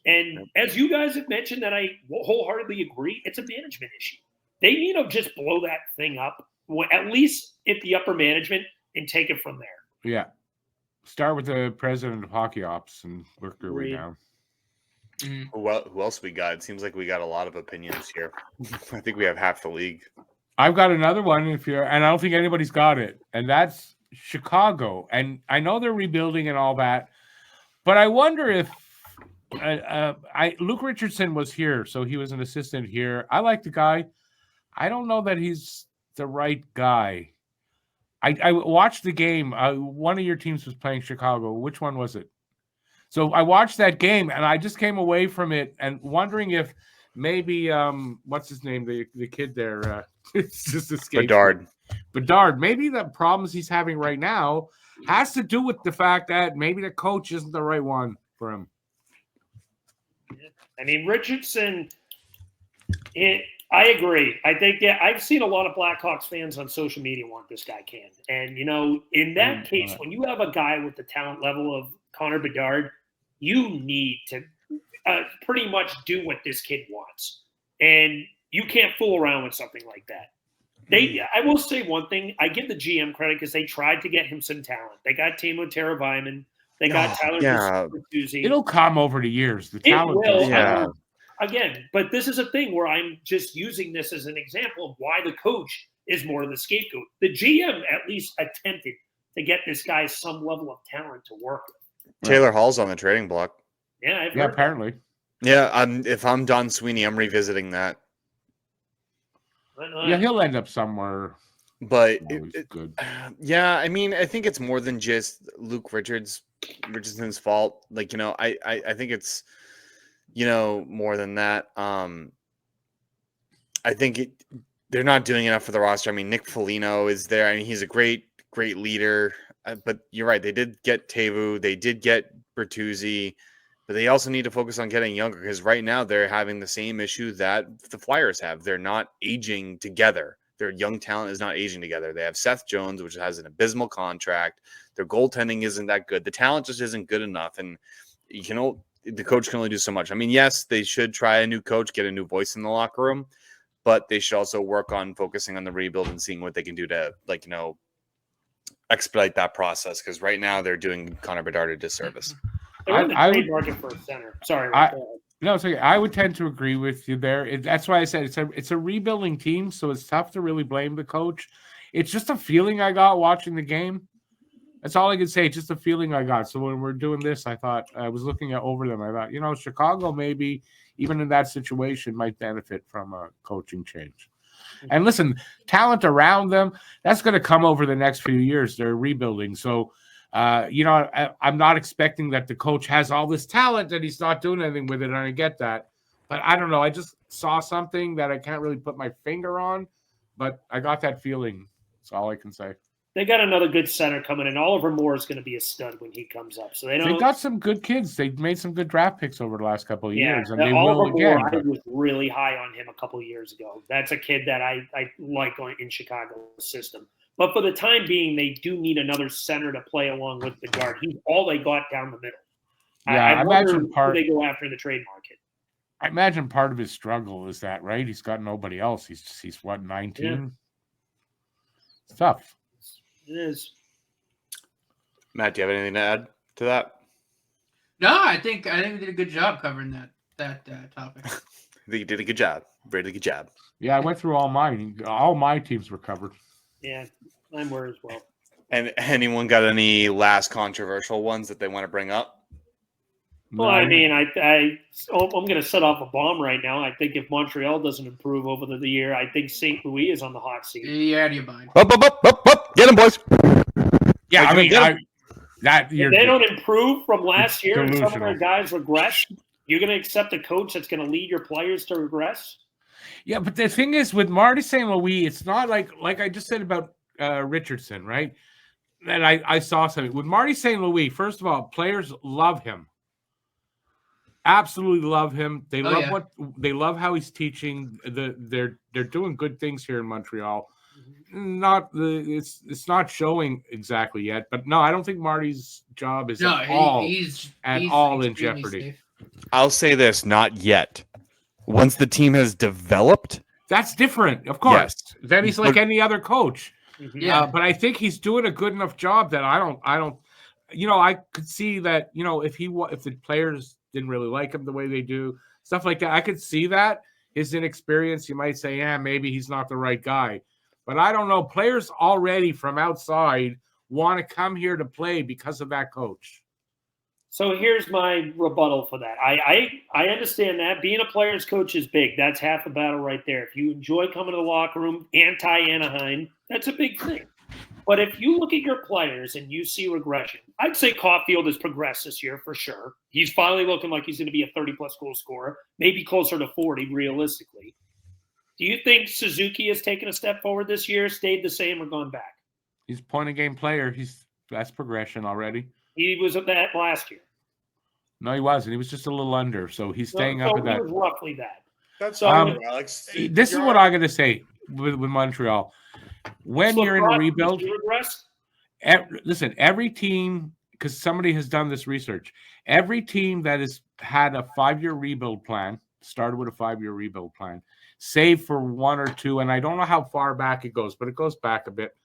And as you guys have mentioned, that I wholeheartedly agree, it's a management issue. They need to just blow that thing up, at least at the upper management, and take it from there. Yeah. Start with the president of hockey ops and work your way down. Who else we got? It seems like we got a lot of opinions here. I think we have half the league. I've got another one, and I don't think anybody's got it, and that's Chicago. And I know they're rebuilding and all that, But I wonder if Luke Richardson was here, so he was an assistant here. I like the guy. I don't know that he's the right guy. I watched the game. One of your teams was playing Chicago. Which one was it? So I watched that game, and I just came away from it and wondering if maybe what's his name, the kid there, it's just escaped. Bedard. Maybe the problems he's having right now has to do with the fact that maybe the coach isn't the right one for him. I mean, Richardson, I agree. I think, I've seen a lot of Blackhawks fans on social media want this guy canned. And, in that case, when you have a guy with the talent level of Connor Bedard, you need to pretty much do what this kid wants. And you can't fool around with something like that. I will say one thing. I give the GM credit because they tried to get him some talent. They got Timo Teravainen. They got Tyler Bertuzzi. It'll come over the years. The talent will. Again, but this is a thing where I'm just using this as an example of why the coach is more of the scapegoat. The GM at least attempted to get this guy some level of talent to work with. Taylor Hall's on the trading block. Yeah, apparently. Yeah, if I'm Don Sweeney, I'm revisiting that. Yeah, he'll end up somewhere. But good. Yeah, I mean, I think it's more than just Luke Richardson's fault. Like, I think it's more than that. I think they're not doing enough for the roster. I mean, Nick Foligno is there. I mean, he's a great leader. But you're right. They did get Teuvo. They did get Bertuzzi. But they also need to focus on getting younger because right now they're having the same issue that the Flyers have. They're not aging together. Their young talent is not aging together. They have Seth Jones, which has an abysmal contract. Their goaltending isn't that good. The talent just isn't good enough. And, the coach can only do so much. I mean, yes, they should try a new coach, get a new voice in the locker room, but they should also work on focusing on the rebuild and seeing what they can do to, expedite that process. Because right now they're doing Connor Bedard a disservice. They're in the trade market for a center. Sorry. No, it's okay. I would tend to agree with you there. That's why I said it's a rebuilding team, so it's tough to really blame the coach. It's just a feeling I got watching the game. That's all I can say. Just a feeling I got. So when we're doing this, I thought I was looking over them. I thought, Chicago maybe even in that situation might benefit from a coaching change. And listen, talent around them, that's going to come over the next few years. They're rebuilding. So, I'm not expecting that the coach has all this talent and he's not doing anything with it. And I get that. But I don't know. I just saw something that I can't really put my finger on, but I got that feeling. That's all I can say. They got another good center coming in. Oliver Moore is going to be a stud when he comes up. So they got some good kids. They made some good draft picks over the last couple of years, and they Oliver will again. Moore, I was really high on him a couple of years ago. That's a kid that I like in Chicago's system. But for the time being, they do need another center to play along with Bedard. He's all they got down the middle. Yeah, I imagine who they go after in the trade market. I imagine part of his struggle is that, right? He's got nobody else. He's what, 19? Yeah. It's tough. It is. Matt, do you have anything to add to that? No, I think we did a good job covering that topic. I think you did a good job. Really good job. Yeah, I went through all mine. All my teams were covered. Yeah, mine were as well. And anyone got any last controversial ones that they want to bring up? Well, I mean, I'm going to set off a bomb right now. I think if Montreal doesn't improve over the year, I think St. Louis is on the hot seat. Yeah, out of your mind. Up. Get them, boys. Yeah, I mean, if they don't improve from last year and delusional. some of their guys regress, you're going to accept a coach that's going to lead your players to regress? Yeah, but the thing is, with Marty St. Louis, it's not like I just said about Richardson, right? And I saw something. With Marty St. Louis, first of all, players love him. Absolutely love him. They they love how he's teaching. They're doing good things here in Montreal. It's not showing exactly yet, but no, I don't think Marty's job is at all in jeopardy. Safe. I'll say this: not yet. Once the team has developed, that's different, of course. Yes. Then he's like any other coach. Yeah, but I think he's doing a good enough job that I don't. I could see that. If the players didn't really like him the way they do, stuff like that, I could see that his inexperience. You might say, yeah, maybe he's not the right guy. But I don't know. Players already from outside want to come here to play because of that coach. So here's my rebuttal for that. I understand that. Being a player's coach is big. That's half the battle right there. If you enjoy coming to the locker room, anti-Anaheim, that's a big thing. But if you look at your players and you see regression, I'd say Caulfield has progressed this year for sure. He's finally looking like he's going to be a 30-plus goal scorer, maybe closer to 40 realistically. Do you think Suzuki has taken a step forward this year, stayed the same, or gone back? He's a point-a-game player. That's progression already. He was at that last year. No, he wasn't. He was just a little under, so he's staying up at that. He was roughly that. That's Alex. This is what I'm going to say with Montreal. When you're in a rebuild, listen, every team, because somebody has done this research, every team that has had a 5-year rebuild plan, started with a 5-year rebuild plan, save for 1 or 2, and I don't know how far back it goes, but it goes back a bit.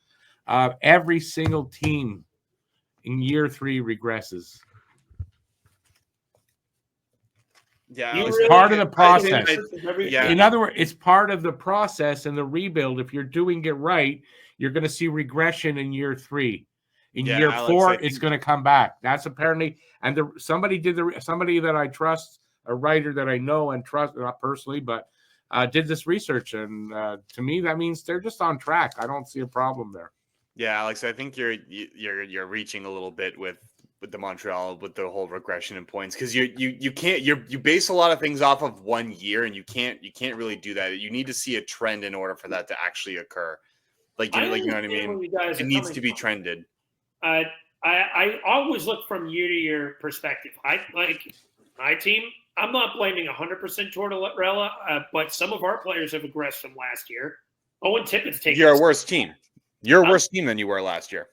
Every single team in year 3 regresses. Yeah, it's part of the process. In other words, it's part of the process and the rebuild. If you're doing it right, you're going to see regression in year 3. In year 4, it's going to come back. That's apparently, and somebody that I trust, a writer that I know and trust, not personally, but did this research, and to me that means they're just on track. I don't see a problem there. Yeah, Alex, I think you're reaching a little bit with the Montreal with the whole regression in points, because you base a lot of things off of 1 year, and you can't really do that. You need to see a trend in order for that to actually occur. Like you know what I mean? It needs to be trended. I always look from year to year perspective. I like my team. I'm not blaming 100% Tortorella, but some of our players have regressed from last year. Owen Tippett's taking. You're a worse team. You're a worse team than you were last year.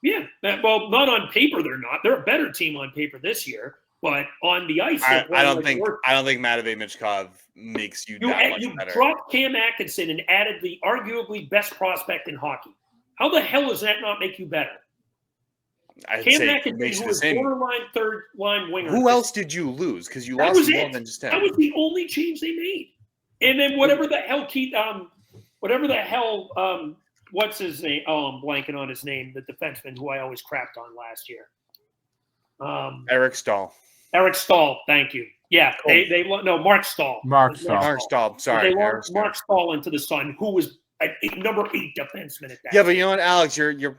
Yeah, well, not on paper. They're not. They're a better team on paper this year, but on the ice, I don't think Matvei Michkov makes you that much better. You dropped Cam Atkinson and added the arguably best prospect in hockey. How the hell does that not make you better? Cam Atkinson, who was borderline third line winger. Who else did you lose? Because you lost more than just him. That was the only change they made. And then whatever the hell, what's his name? Oh, I'm blanking on his name. The defenseman who I always crapped on last year. Eric Stahl. Eric Stahl. Thank you. Yeah, cool. Mark Stahl. Mark Stahl. Sorry, they launched Mark Stahl into the sun, who was a number 8 defenseman at that. Yeah, but you know what, Alex, you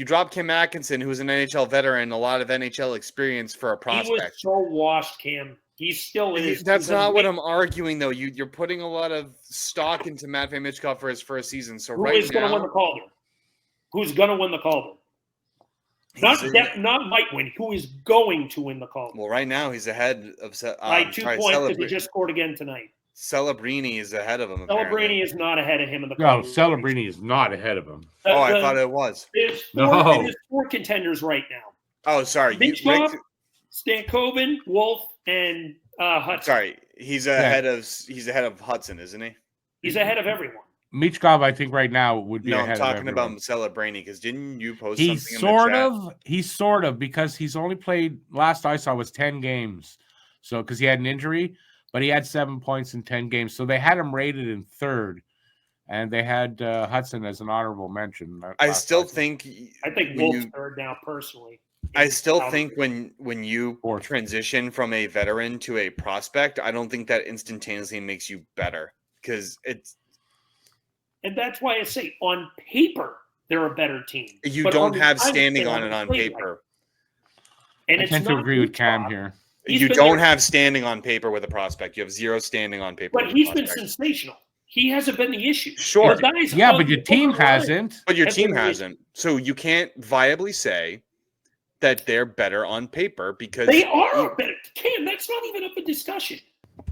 dropped Kim Atkinson, who's an NHL veteran, a lot of NHL experience for a prospect. He was so washed, Cam. He's still in his. That's not what I'm arguing, though. You're putting a lot of stock into Matvei Michkov for his first season. So who is going to win the Calder? Who's going to win the Calder? Not might win. Who is going to win the Calder? Well, right now he's ahead of. By 2 points because he just scored again tonight. Celebrini is ahead of him. Celebrini is not ahead of him in the. No, Celebrini is not ahead of him. I thought it was. There's 4 contenders right now. Oh, sorry. Stankoven, Wolf, and Hudson. Sorry, he's ahead of Hudson, isn't he? He's ahead of everyone. Michkov, I think right now would be ahead of everyone. I'm talking about Celebrini, because didn't you post something in the chat? He's sort of, because he's only played, last I saw was 10 games. So, because he had an injury, but he had 7 points in 10 games. So they had him rated in 3rd, and they had Hudson as an honorable mention. I think Wolf's 3rd now, personally. I still think when you transition from a veteran to a prospect, I don't think that instantaneously makes you better, because it's. And that's why I say on paper they're a better team. You don't have standing on it on paper. And I tend to agree with Cam here. You don't have standing on paper with a prospect. You have 0 standing on paper. But he's been sensational. He hasn't been the issue. Sure. But your team hasn't. But your team hasn't. So you can't viably say that they're better on paper, because they are better. Cam, that's not even up for discussion.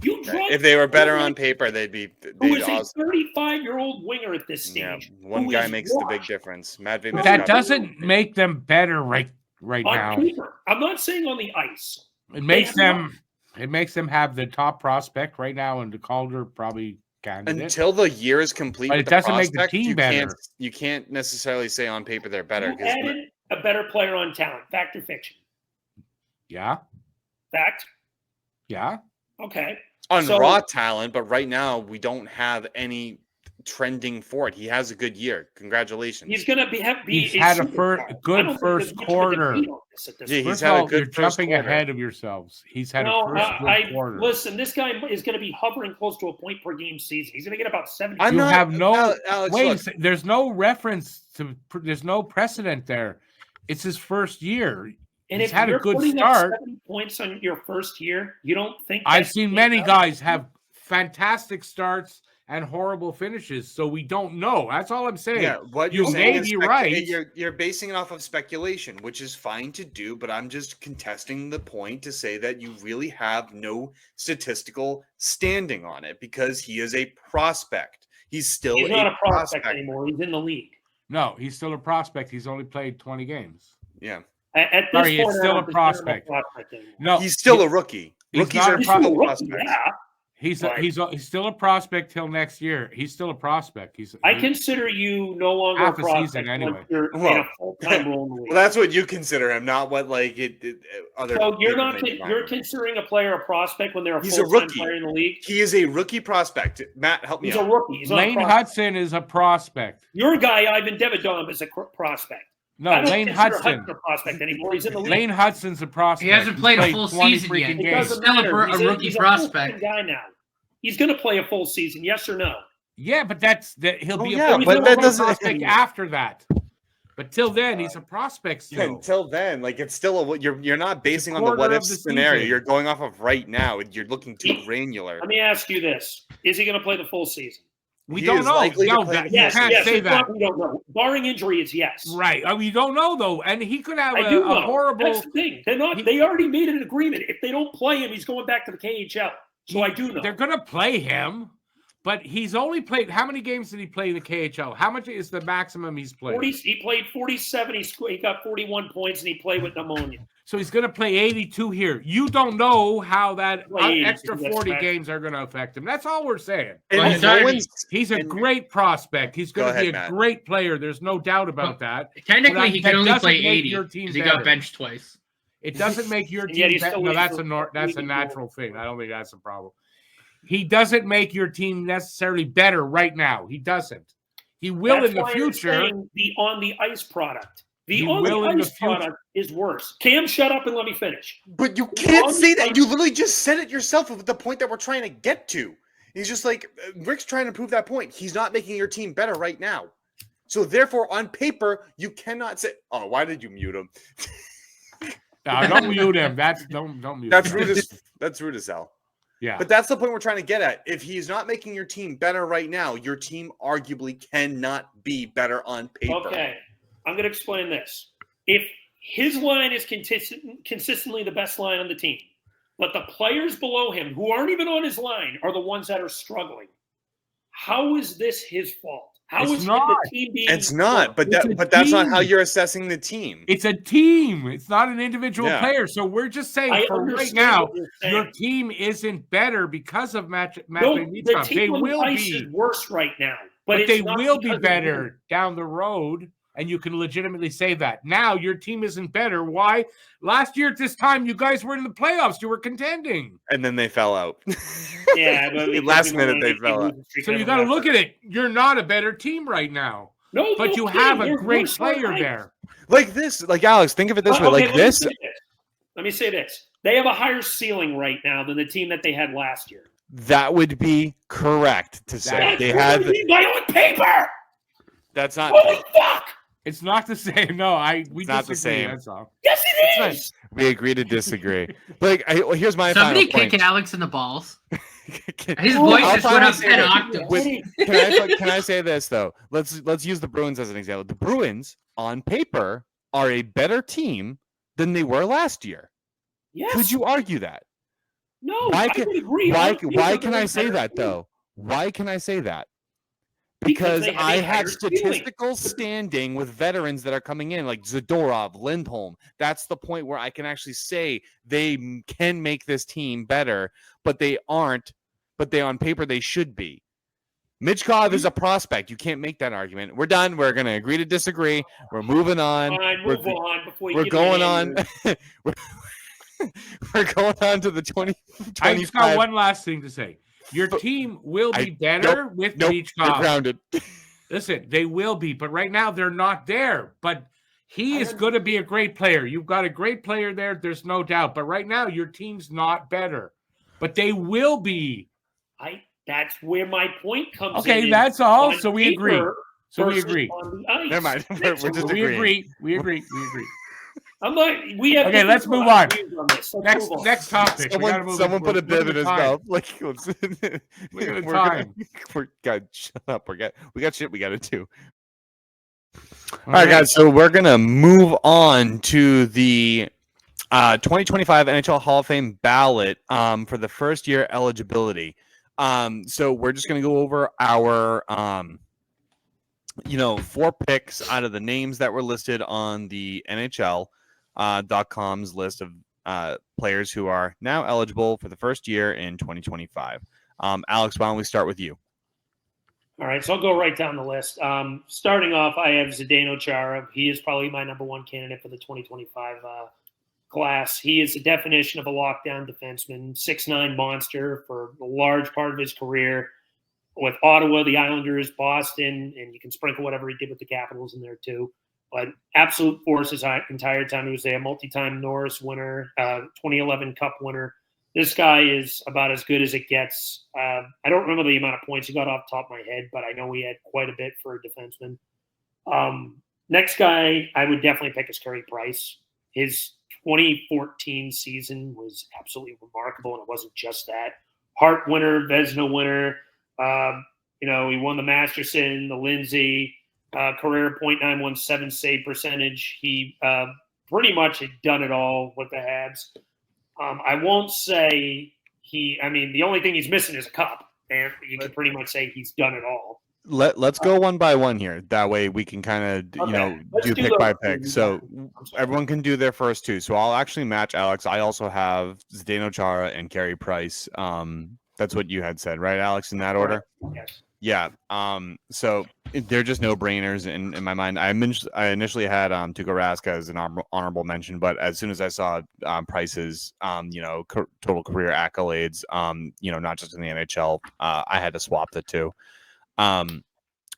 If they were better on paper, they'd be. Who is a 35-year-old winger at this stage? Yeah, one guy makes the big difference. That doesn't make them better right now. Paper. I'm not saying on the ice. It makes them have the top prospect right now, and the Calder probably candidate. Until the year is complete. But it doesn't make the team better. You can't necessarily say on paper they're better. You added a better player on talent. Fact or fiction? Yeah. Fact? Yeah. Okay. On raw talent, but right now we don't have any trending for it. He has a good year. Congratulations. He's going to He's had a good first quarter. Yeah, he's First had of a all, good you're first jumping quarter. ahead of yourselves. He's had a first good quarter. Listen, this guy is going to be hovering close to a point per game season. He's going to get about 70. You have no Alex, wait. There's no reference to. There's no precedent there. It's his first year. And he's if had you're a good putting start. up 70 points on your first year, you don't think I've seen many guys have fantastic starts and horrible finishes, so we don't know. That's all I'm saying. Yeah, what you may be right. You're basing it off of speculation, which is fine to do, but I'm just contesting the point to say that you really have no statistical standing on it because he is a prospect. He's not a prospect anymore. He's in the league. No, he's still a prospect. He's only played 20 games. Yeah. At this point, it's still a prospect. No, he's still a rookie. Rookies are still prospects. Yeah. He's still a prospect till next year. He's still a prospect. I consider you no longer half a prospect season anyway. You're in a full-time role in the league. Well, that's what you consider him, not what other. So you're considering a player a prospect when they're a full-time player in the league. He is a rookie prospect. Matt, help me out. He's a rookie. He's Lane Hudson is a prospect. Your guy Ivan Davidov is a prospect. No, Lane Hudson. A prospect anymore. He's in the league. Lane Hudson's a prospect. He hasn't played a full season yet. He's still a rookie prospect. Guy now. He's going to play a full season, yes or no? Yeah, but he'll be a prospect after that. But till then, he's a prospect still. Yeah, until then, it's still you're not basing on the what if scenario. You're going off of right now. You're looking too granular. Let me ask you this: is he going to play the full season? We don't know. You can't say that. We don't know. Barring injury, it's yes. Right. We don't know though, and he could have a horrible. That's the thing. They already made an agreement. If they don't play him, he's going back to the KHL. So I do know they're going to play him, but he's only played. How many games did he play in the KHL? How much is the maximum he's played? He played 47. He got 41 points, and he played with pneumonia. So he's going to play 82 here. You don't know how that extra 40 games are going to affect him. That's all we're saying. He's a great prospect. He's going to be a great player. There's no doubt about that. Technically, he can only play 80 because he got benched twice. It doesn't make your team better. No, that's a natural thing. I don't think that's a problem. He doesn't make your team necessarily better right now. He doesn't. He will in the future. The on the ice product. The on the ice product is worse. Cam, shut up and let me finish. But you can't say that. You literally just said it yourself with the point that we're trying to get to. He's just Rick's trying to prove that point. He's not making your team better right now. So therefore, on paper, you cannot say, "Oh, why did you mute him?" No, don't mute him. Don't mute him. That's rude as hell. Yeah. But that's the point we're trying to get at. If he's not making your team better right now, your team arguably cannot be better on paper. Okay. I'm going to explain this. If his line is consistently the best line on the team, but the players below him who aren't even on his line are the ones that are struggling, how is this his fault? It's not. The team being it's not, but that's not how you're assessing the team. It's a team. It's not an individual player. So we're just saying for right now, your team isn't better because of Matt. The team they will be worse right now, but they will be better down the road. And you can legitimately say that. Now your team isn't better. Why? Last year at this time, you guys were in the playoffs. You were contending. And then they fell out. Yeah. But last minute they fell out. So you got to look at it. You're not a better team right now. No, but you have a great player there. Like this. Like, Alex, think of it this way. Like this. Let me say this. They have a higher ceiling right now than the team that they had last year. That would be correct to say. They had on paper. That's not. Holy fuck! It's not the same. No, we not disagree. The same. That's all. Yes, it is. We agree to disagree. But here's my somebody final kick point. Alex in the balls. His voice just went up 10 octaves. Can I say this though? Let's use the Bruins as an example. The Bruins, on paper, are a better team than they were last year. Yes. Could you argue that? No. I would agree. Why can I say that though? Why can I say that? Because I have statistical standing with veterans that are coming in, like Zadorov, Lindholm. That's the point where I can actually say they can make this team better, but they aren't. But on paper, they should be. Michkov is a prospect. You can't make that argument. We're done. We're going to agree to disagree. We're moving on. We're going on. We're going on to the 2025. I just got one last thing to say. Your team will be I- better with Nope, Beach they're Cobb. grounded. Listen, they will be, but right now they're not there. But he is going to be a great player. You've got a great player there. There's no doubt. But right now, your team's not better. But they will be. That's where my point comes in. Okay, that's all. On So we agree. paper So we versus agree. On the ice. Never mind. We're just We agreeing. agree. I'm not. We have. Okay, let's move on. Next move on. next topic. We gotta move Someone on. put a Look bib at in the his time. mouth. Like, Look at the we're time. God, shut up. We got shit we got to do. All right, guys. So we're gonna move on to the 2025 NHL Hall of Fame ballot for the first year eligibility. So we're just gonna go over our 4 picks out of the names that were listed on the NHL.com's list of players who are now eligible for the first year in 2025. Alex, why don't we start with you? All right, so I'll go right down the list. Starting off, I have Zdeno Chara. He is probably my number one candidate for the 2025 class. He is the definition of a lockdown defenseman, 6'9" monster for a large part of his career with Ottawa, the Islanders, Boston, and you can sprinkle whatever he did with the Capitals in there too. But absolute force his entire time he was there. Multi-time Norris winner, 2011 Cup winner. This guy is about as good as it gets. I don't remember the amount of points he got off the top of my head, but I know he had quite a bit for a defenseman. Next guy I would definitely pick is Carey Price. His 2014 season was absolutely remarkable, and it wasn't just that. Hart winner, Vezina winner. He won the Masterson, the Lindsay, career .917 save percentage. He pretty much had done it all with the Habs. I won't say the only thing he's missing is a cup, and you can pretty much say he's done it all. Let's go one by one here. That way we can kind of do pick by pick. So everyone can do their first two. So I'll actually match Alex. I also have Zdeno Chara and Carey Price. That's what you had said, right, Alex? In that order. Yes. Yeah. So they're just no brainers in my mind. I initially had Tuukka Rask as an honorable mention, but as soon as I saw Price's total career accolades, not just in the NHL, I had to swap the two.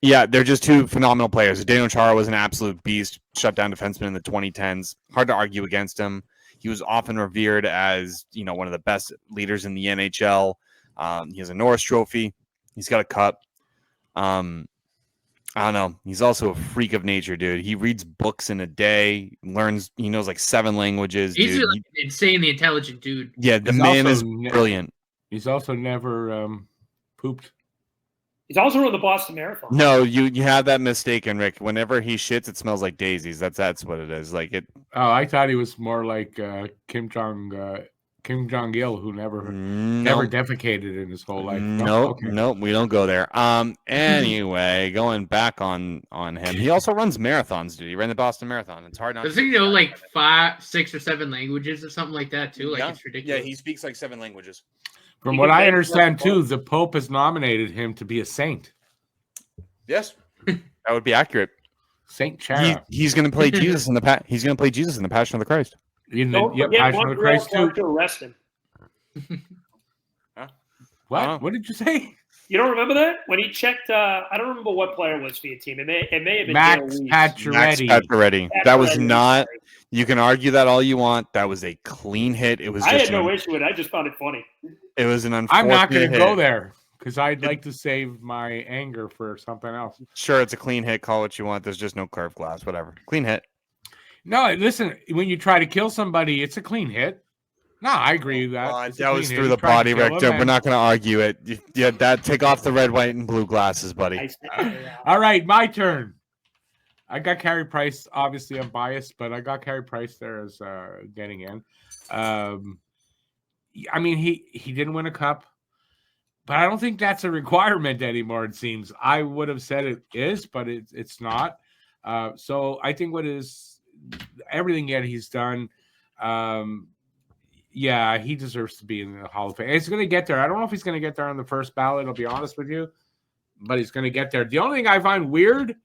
They're just two phenomenal players. Zdeno Chara was an absolute beast, shutdown defenseman in the 2010s. Hard to argue against him. He was often revered as one of the best leaders in the NHL. He has a Norris Trophy. He's got a cup. I don't know. He's also a freak of nature, dude. He reads books in a day, he knows like 7 languages. He's dude. like an insanely intelligent dude. Yeah, the man is brilliant. He's also never pooped. He's also run the Boston Marathon. No, you have that mistaken, Rick. Whenever he shits, it smells like daisies. That's what it is. Like it. Oh, I thought he was more like Kim Jong-il, who never defecated in his whole life. No, we don't go there. Anyway, going back on him, he also runs marathons, dude. He ran the Boston Marathon. It's hard not. Does he know like 5, 6, or 7 languages or something like that too? Like it's ridiculous. Yeah, he speaks like 7 languages. From what I understand too, the Pope has nominated him to be a saint. Yes, that would be accurate. Saint Chara. He's going to play Jesus in the He's going to play Jesus in the Passion of the Christ. Don't forget Passion of the Christ too. to arrest him. Huh? What? What did you say? You don't remember that when he checked? I don't remember what player it was for your team. It may have been Max Pacioretty. That was not. You can argue that all you want. That was a clean hit. It was. I had no issue with it. I just found it funny. It was an unfortunate. I'm not going to go there because I'd like to save my anger for something else. Sure, it's a clean hit. Call what you want. There's just no curved glass. Whatever. Clean hit. No, listen. When you try to kill somebody, it's a clean hit. No, I agree with that. That was through the body, Rick. We're not going to argue it. Take off the red, white, and blue glasses, buddy. All right, my turn. I got Carey Price. Obviously, I'm biased, but I got Carey Price there as getting in. He didn't win a cup, but I don't think that's a requirement anymore. It seems I would have said it is, but it's not. So I think everything that he's done. He deserves to be in the Hall of Fame. He's going to get there. I don't know if he's going to get there on the first ballot. I'll be honest with you, but he's going to get there. The only thing I find weird.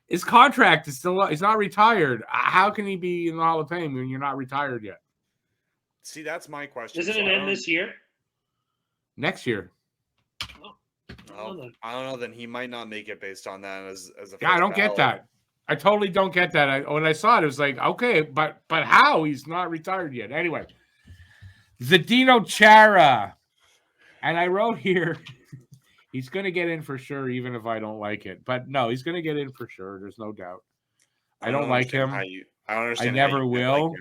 His contract is still. He's not retired. How can he be in the Hall of Fame when you're not retired yet? See, that's my question. Doesn't it end this year? Next year. I don't know. Then he might not make it based on that as a. Yeah, I don't get that. I totally don't get that. When I saw it, it was like, okay, but how? He's not retired yet. Anyway, Zdeno Chara, and I wrote here, he's going to get in for sure, even if I don't like it. But no, he's going to get in for sure. There's no doubt. I don't like him. I don't understand. I never will.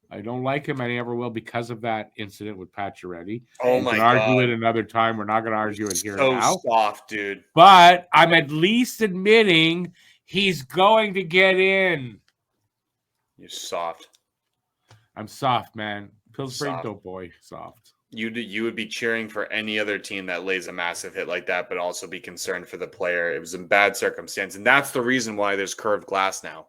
I don't like him. I never will because of that incident with Pacioretty. Oh my God! God! Argue it another time. We're not going to argue it here now. So soft, dude. But I'm at least admitting he's going to get in. You're soft. I'm soft, man. Pillsbury Soft. dope boy, soft. You would be cheering for any other team that lays a massive hit like that, but also be concerned for the player. It was in bad circumstance, and that's the reason why there's curved glass now.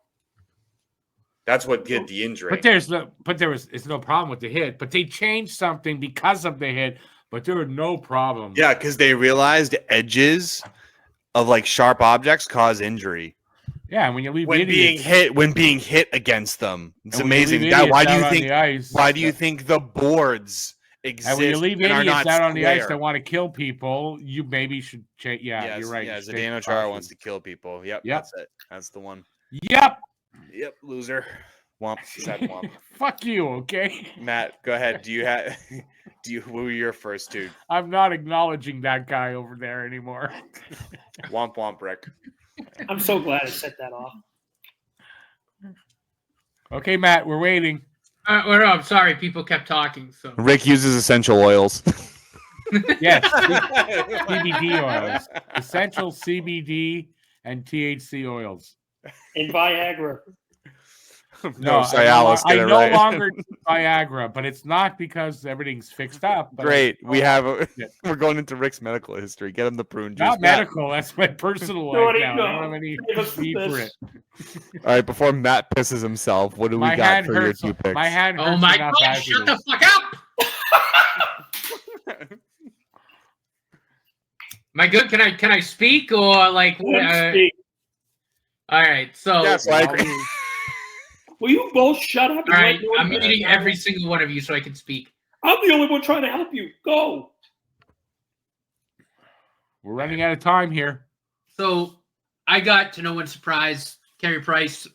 That's what did the injury. But it's no problem with the hit. But they changed something because of the hit. But there were no problem. Yeah, because they realized edges of like sharp objects cause injury. Yeah, and when you leave when being hit against them, it's amazing. Why do you think the boards exist? And when you leave idiots out on the ice that square? want to kill people, you maybe should change. Yeah, Yes, you're right. Yeah, You should Zdeno take Chara caution. wants to kill people. Yep, Yep. that's it. That's the one. Yep. Yep, loser. Womp. Sad womp. Fuck you. Okay. Matt, go ahead. Who were your first two? I'm not acknowledging that guy over there anymore. Womp womp, Rick. I'm so glad I set that off. Okay, Matt, we're waiting. Well, no, I'm sorry. People kept talking. So Rick uses essential oils. Yes, CBD oils, essential CBD and THC oils. And Viagra. No, sorry, Alice. I no longer do Viagra, but it's not because everything's fixed up. But Great. We're going into Rick's medical history. Get him the prune juice. Not medical. That's my personal life now. No. I don't have any need for it. All right, before Matt pisses himself, what do we got for your two picks? My hand hurts. oh my enough God! as Shut it the is. fuck up. Am I good? Can I speak or like? Speak. All right. So Yes, I agree. Will you both shut up? all right. and let I'm me- muting every single one of you so I can speak. I'm the only one trying to help you. Go. We're running out of time here. So I got, to no one's surprise, Carey Price.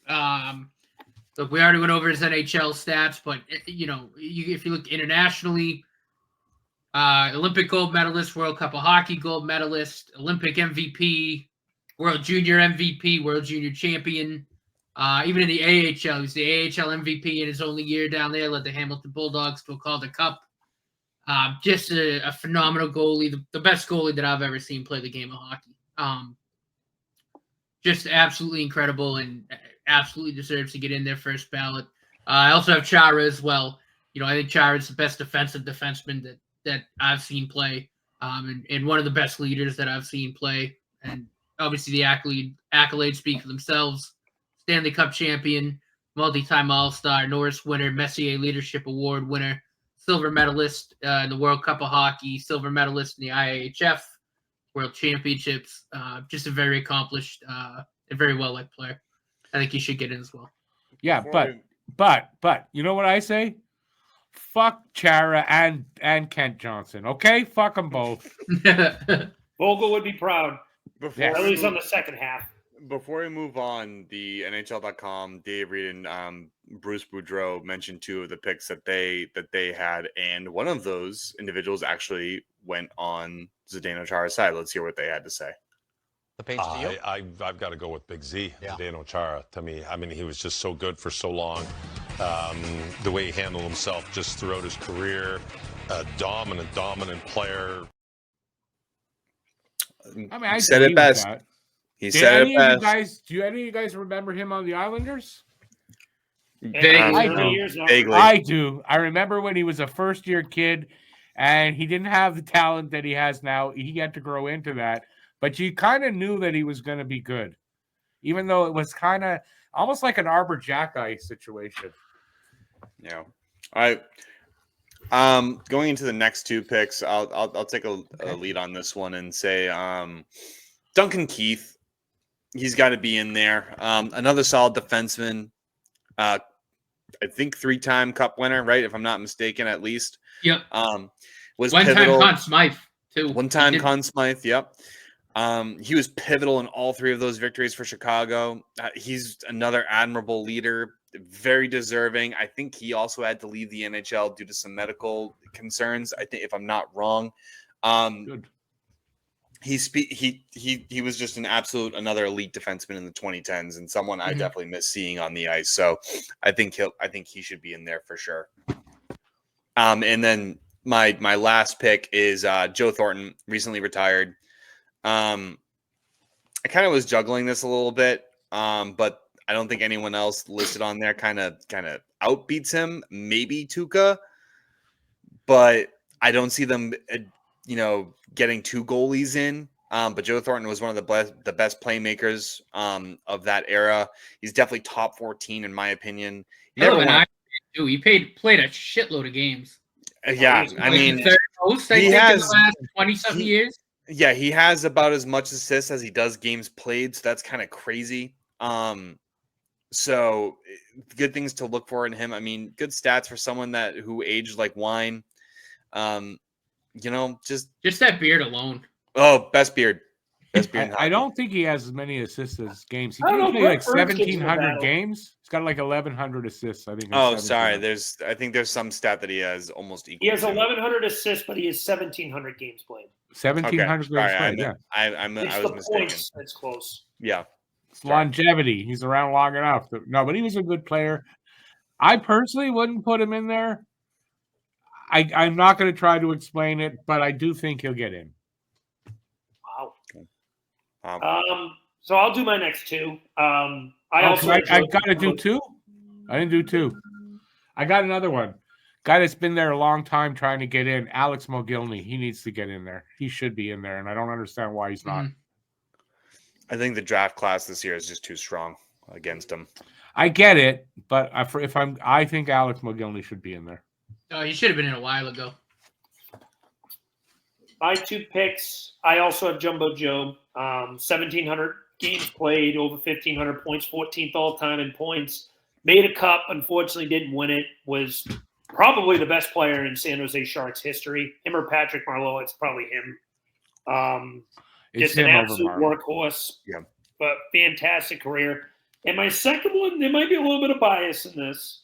Look, we already went over his NHL stats, but if you look internationally, Olympic gold medalist, World Cup of Hockey gold medalist, Olympic MVP, World Junior MVP, World Junior champion. Even in the AHL, he's the AHL MVP in his only year down there. Led the Hamilton Bulldogs to a Calder Cup. Just a phenomenal goalie, the best goalie that I've ever seen play the game of hockey. Just absolutely incredible and absolutely deserves to get in their first ballot. I also have Chara as well. I think Chara is the best defensive defenseman that I've seen play, and one of the best leaders that I've seen play. And obviously the accolades speak for themselves. Stanley Cup champion, multi-time All-Star, Norris winner, Messier Leadership Award winner, silver medalist in the World Cup of Hockey, silver medalist in the IIHF World Championships. Just a very accomplished and very well-liked player. I think he should get in as well. Yeah, but you know what I say? Fuck Chara and Kent Johnson. Okay, fuck them both. Vogel would be proud. Yes. At least on the second half. Before we move on, the NHL.com, Dave Reed and Bruce Boudreau mentioned two of the picks that they had, and one of those individuals actually went on Zdeno Chara's side. Let's hear what they had to say. The paint's to you? I've got to go with Big Z, Yeah. Zdeno Chara. To me, I mean, he was just so good for so long. The way he handled himself just throughout his career, a dominant player. I mean, I said agree it with best. that. He Do said any it of best. you guys remember him on the Islanders? Vaguely. Vaguely. I do. I remember when he was a first-year kid, and he didn't have the talent that he has now. He had to grow into that, but you kind of knew that he was going to be good, even though it was kind of almost like an Arbor Jackeye situation. Yeah. All right. Going into the next two picks, I'll take a lead on this one and say Duncan Keith. He's got to be in there. Another solid defenseman. I think 3-time Cup winner, right? If I'm not mistaken, at least. Yep. Was One-time pivotal. Conn Smythe, too. One-time Conn Smythe, yep. He was pivotal in all 3 of those victories for Chicago. He's another admirable leader, very deserving. I think he also had to leave the NHL due to some medical concerns, I think, if I'm not wrong. Good. He was just another elite defenseman in the 2010s, and someone I definitely miss seeing on the ice. So I think he should be in there for sure. And then my last pick is Joe Thornton, recently retired. I kind of was juggling this a little bit, but I don't think anyone else listed on there kind of outbeats him. Maybe Tuukka, but I don't see them, getting 2 goalies in. But Joe Thornton was one of the best playmakers of that era. He's definitely top 14 in my opinion. He played a shitload of games. Yeah, I mean, third most, I think, in the last 20-something years. Yeah, he has about as much assists as he does games played, so that's kind of crazy. So good things to look for in him. I mean, good stats for someone who aged like wine. Just that beard alone. Oh, best beard. I don't think he has as many assists as games. He I don't know, played like Brett Burns gets in the 1,700 battle. games. He's got like 1,100 assists, I think. Oh, sorry. I think there's some stat that he has almost equal. He has to. 1,100 assists, but he has 1,700 games played. 1,700 games played, yeah. I was mistaken. Points, that's close. Yeah. It's longevity. He's around long enough. No, but he was a good player. I personally wouldn't put him in there. I'm not going to try to explain it, but I do think he'll get in. Wow. So I'll do my next 2. I got to do 2? I didn't do 2. I got another one. Guy that's been there a long time trying to get in, Alex Mogilny. He needs to get in there. He should be in there, and I don't understand why he's not. I think the draft class this year is just too strong against him. I get it, but I think Alex Mogilny should be in there. Oh, he should have been in a while ago. My 2 picks, I also have Jumbo Joe. 1,700 games played, over 1,500 points, 14th all-time in points. Made a cup, unfortunately didn't win it. Was probably the best player in San Jose Sharks history. Him or Patrick Marleau, it's probably him. Just an absolute workhorse. Yeah. But fantastic career. And my second one, there might be a little bit of bias in this.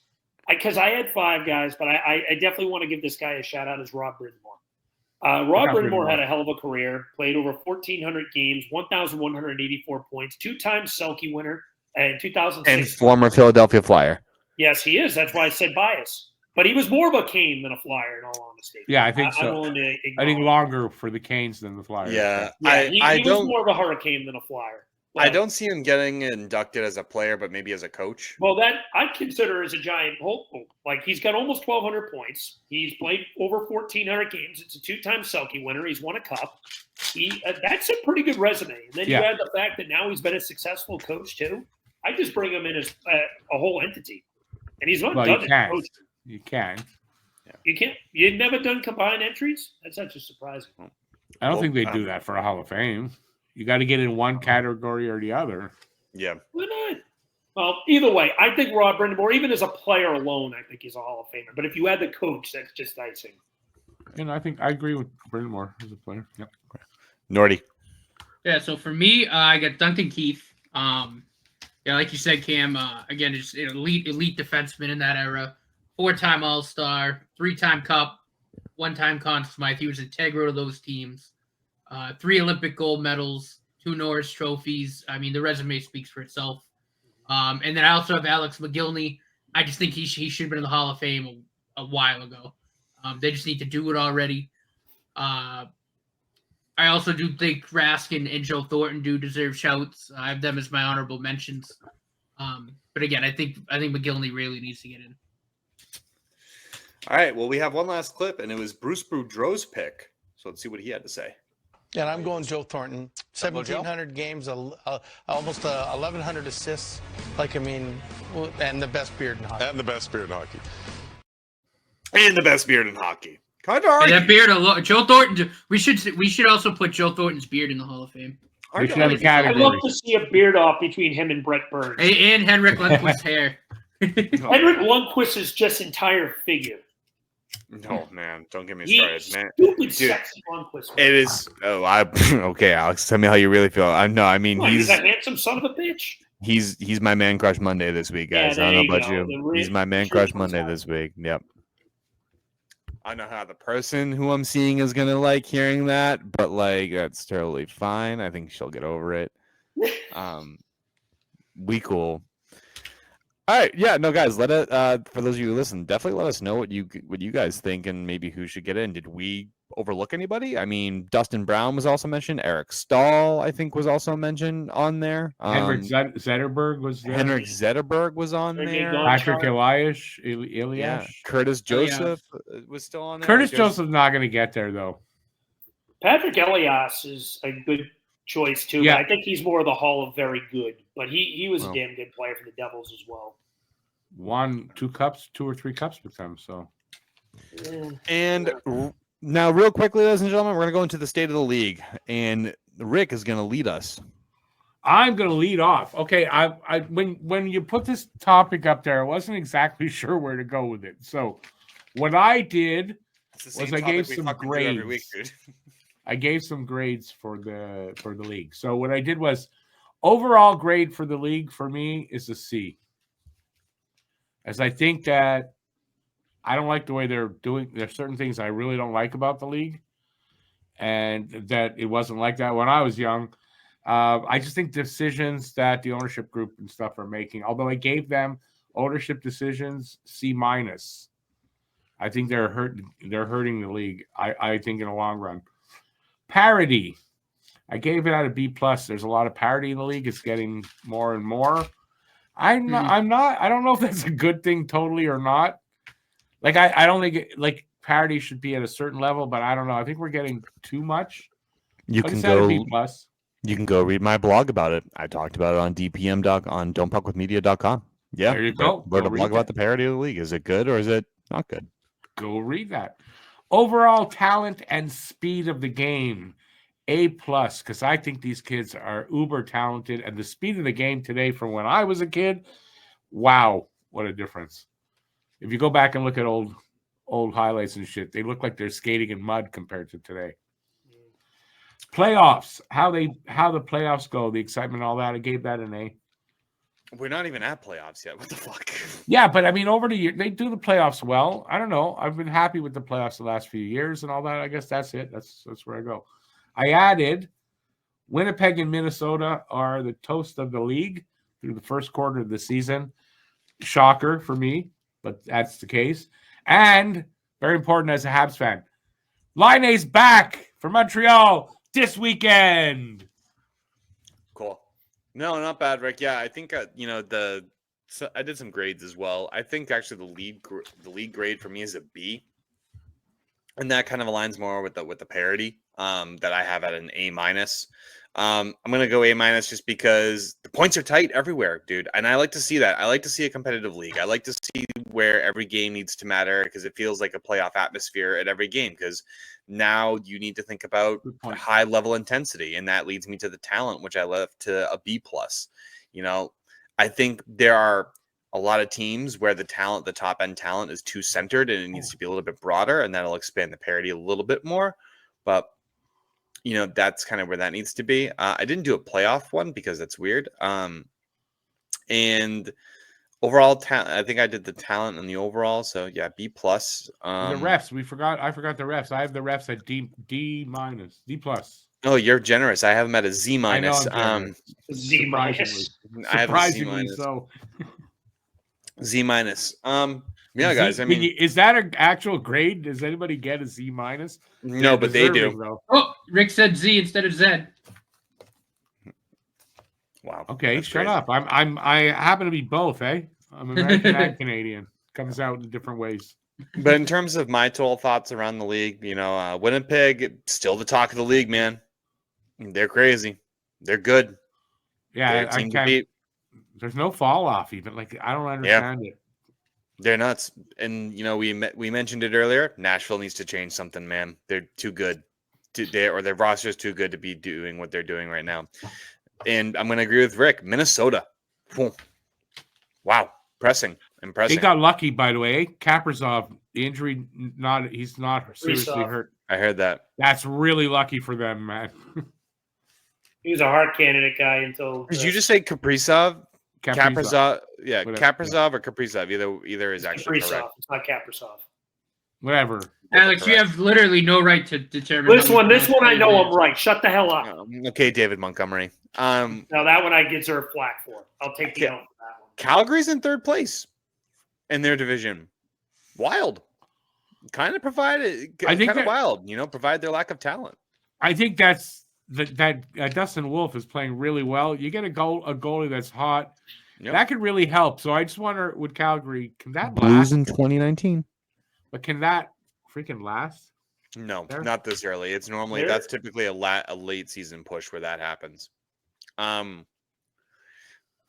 Because I had 5 guys, but I definitely want to give this guy a shout-out, is Rob Brind'Amour. Rob Brind'Amour had a hell of a career, played over 1,400 games, 1,184 points, 2-time Selke winner in 2006. And former Philadelphia Flyer. Yes, he is. That's why I said bias. But he was more of a Kane than a Flyer, in all honesty. Yeah, I think so. I think longer for the Canes than the Flyers. Yeah. He was more of a Hurricane than a Flyer. I don't see him getting inducted as a player, but maybe as a coach. Well, that I consider as a giant hopeful. Like, he's got almost 1,200 points. He's played over 1,400 games. It's a 2-time Selke winner. He's won a cup. That's a pretty good resume. And then you add the fact that now he's been a successful coach too. I just bring him in as a whole entity, and he's not done it. Coaching. You can. You can't. You've never done combined entries. That's actually surprising. I don't think they do that for a Hall of Fame. You got to get in one category or the other. Yeah. Why not? Well, either way, I think Rob Brind'Amour, even as a player alone, I think he's a Hall of Famer. But if you add the coach, that's just icing. And I think I agree with Brind'Amour as a player. Yep. Nordy. Yeah, so for me, I got Duncan Keith. Like you said, Cam, again, just an elite defenseman in that era. 4-time All-Star, 3-time Cup, 1-time Conn Smythe. He was integral to those teams. 3 Olympic gold medals, 2 Norris trophies. I mean, the resume speaks for itself. And then I also have Alex Mogilny. I just think he should have been in the Hall of Fame a while ago. They just need to do it already. I also do think Raskin and Joe Thornton do deserve shouts. I have them as my honorable mentions. But again, I think Mogilny really needs to get in. All right. Well, we have one last clip, and it was Bruce Boudreau's pick. So let's see what he had to say. And I'm going Joe Thornton. 1,700 games, almost 1,100 assists. And the best beard in hockey. And the best beard in hockey. And the best beard in hockey. Kind of argue. That beard alone, Joe Thornton. We should also put Joe Thornton's beard in the Hall of Fame. We should have a I'd category. love to see a beard off between him and Brett Burns. And Henrik Lundqvist's hair. Henrik Lundqvist's just entire figure. No, man, don't get me He started, man. stupid Dude, sexy Lundqvist. it is. Oh, okay, Alex. Tell me how you really feel. I know. I mean, Come on, he's a handsome son of a bitch. he's my man crush Monday this week, guys. Yeah, I don't know there about you you. go. He's my man The crush truth comes Monday out. this week. Yep. I know how the person who I'm seeing is gonna like hearing that, but like that's totally fine. I think she'll get over it. We cool. All right, yeah, no, guys. Let it. For those of you who listen, definitely let us know what you guys think and maybe who should get in. Did we overlook anybody? I mean, Dustin Brown was also mentioned. Eric Stahl, I think, was also mentioned on there. Henrik Zetterberg was there. Henrik Zetterberg was on Sergei there. Gonchar. Patrick Elias. Yeah, Curtis Joseph was still on there. Curtis Like, there's- Joseph's not going to get there though. Patrick Elias is a good choice too. Yeah. But I think he's more of the Hall of Very Good. But he was Well. a damn good player for the Devils as well. Won 2 or 3 cups with them. So Yeah. And now, real quickly, ladies and gentlemen, we're going to go into the state of the league, and Rick is going to lead us. I'm going to lead off. Okay, I when you put this topic up there, I wasn't exactly sure where to go with it. So what I did was I gave some grades. I gave some grades for the league. So what I did was overall grade for the league for me is a C. As I think that I don't like the way they're doing. There's certain things I really don't like about the league, and that it wasn't like that when I was young. I just think decisions that the ownership group and stuff are making, although I gave them ownership decisions C-. I think they're hurting the league. I think in the long run. Parity. I gave it out a B+. There's a lot of parity in the league. It's getting more and more. I don't know if that's a good thing totally or not. Like I don't think like parity should be at a certain level, but I don't know. I think we're getting too much. You Like can I said, a go. B+. You can go read my blog about it. I talked about it on DPM on don'tpuckwithmedia.com. Yeah, There you go. Wrote a Go read blog about that. the parity of the league. Is it good or is it not good? Go read that. Overall talent and speed of the game, A+, because I think these kids are uber talented, and the speed of the game today from when I was a kid, wow, what a difference. If you go back and look at old highlights and shit, they look like they're skating in mud compared to today. Playoffs, how the playoffs go, the excitement, all that. I gave that an A. We're not even at playoffs yet. What the fuck? Yeah, but I mean, over the year, they do the playoffs well. I don't know. I've been happy with the playoffs the last few years and all that. I guess that's it. That's where I go. I added Winnipeg and Minnesota are the toast of the league through the first quarter of the season. Shocker for me, but that's the case. And very important as a Habs fan, Laine's back for Montreal this weekend. Cool. No, not bad, Rick. Yeah, I think I did some grades as well. I think actually the league grade for me is a B, and that kind of aligns more with the parity that I have at an A-. I'm gonna go A- just because the points are tight everywhere, dude, and I like to see that. I like to see a competitive league. I like to see where every game needs to matter because it feels like a playoff atmosphere at every game. Because now you need to think about high level intensity, and that leads me to the talent, which I left to a B+. You know, I think there are a lot of teams where the top end talent is too centered, and it needs to be a little bit broader, and that'll expand the parity a little bit more. But you know, that's kind of where that needs to be. I didn't do a playoff one because that's weird. And overall talent, I think I did the talent and the overall. So yeah, B+. The refs, I forgot the refs. I have the refs at D-, D+. Oh, you're generous. I have them at a Z-. I know I'm generous. Z-. I have a Z-. Surprisingly so. Z-. Yeah, guys. I mean, is that an actual grade? Does anybody get a Z-? No, but they do. Though. Oh, Rick said Z instead of Z. Wow. Okay, shut up. I happen to be both, eh? I'm American and Canadian. Comes out in different ways. But in terms of my total thoughts around the league, you know, Winnipeg still the talk of the league, man. They're crazy. They're good. Yeah, I can't. There's no fall off even. Like I don't understand it. They're nuts. And you know, we mentioned it earlier. Nashville needs to change something, man. They're too good. Their roster is too good to be doing what they're doing right now. And I'm going to agree with Rick. Minnesota. Wow. Pressing. Impressive. They got lucky, by the way. Kaprizov, the injury, he's not seriously hurt. I heard that. That's really lucky for them, man. He was a hard candidate guy until. Did you just say Kaprizov? Kaprizov. Yeah, Whatever. Kaprizov or Kaprizov. Either is actually Kaprizov. correct. It's not Kaprizov. Whatever. Alex, you have literally no right to determine. This one I know I'm right. Shut the hell up. Okay, David Montgomery. Now that one I deserve flack for. I'll take the L for that one. Calgary's in third place in their division. Wild. Kind of wild. Provide their lack of talent. I think that's that Dustin Wolf is playing really well. You get a goalie that's hot. Yep. That could really help. So I just wonder, would Calgary, can that Blues last? in 2019. But can that freaking last? No, There? not this early. It's normally that's typically a late season push where that happens.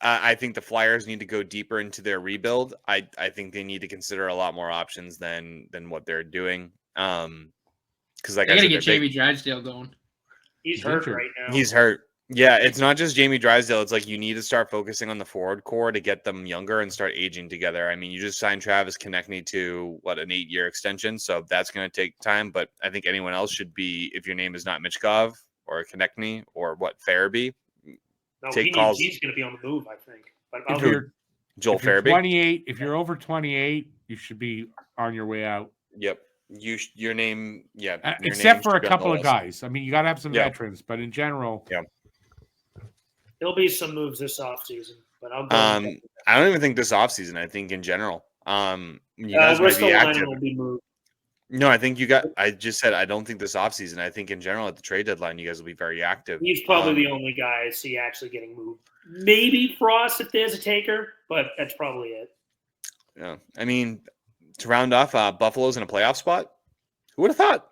I think the Flyers need to go deeper into their rebuild. I think they need to consider a lot more options than what they're doing. Because I gotta get Jamey Drysdale going. He's hurt right now. He's hurt. Yeah, it's not just Jamey Drysdale. It's like you need to start focusing on the forward core to get them younger and start aging together. I mean, you just signed Travis Konechny to an 8-year extension, so that's going to take time. But I think anyone else should be, if your name is not Michkov or Konechny or Farabee, take calls. He's going to be on the move, I think. But Joel Farabee. 28. If you're over 28, you should be on your way out. Yep. Your name, yeah. Except for a couple of guys. I mean, you got to have some veterans, but in general, there'll be some moves this offseason, but I'll go. I don't even think this offseason. I think in general. You guys might Bristol be active. will be moved. No, I think I just said I don't think this offseason. I think in general at the trade deadline, you guys will be very active. He's probably the only guy I see actually getting moved. Maybe Frost if there's a taker, but that's probably it. Yeah, I mean, to round off, Buffalo's in a playoff spot. Who would have thought?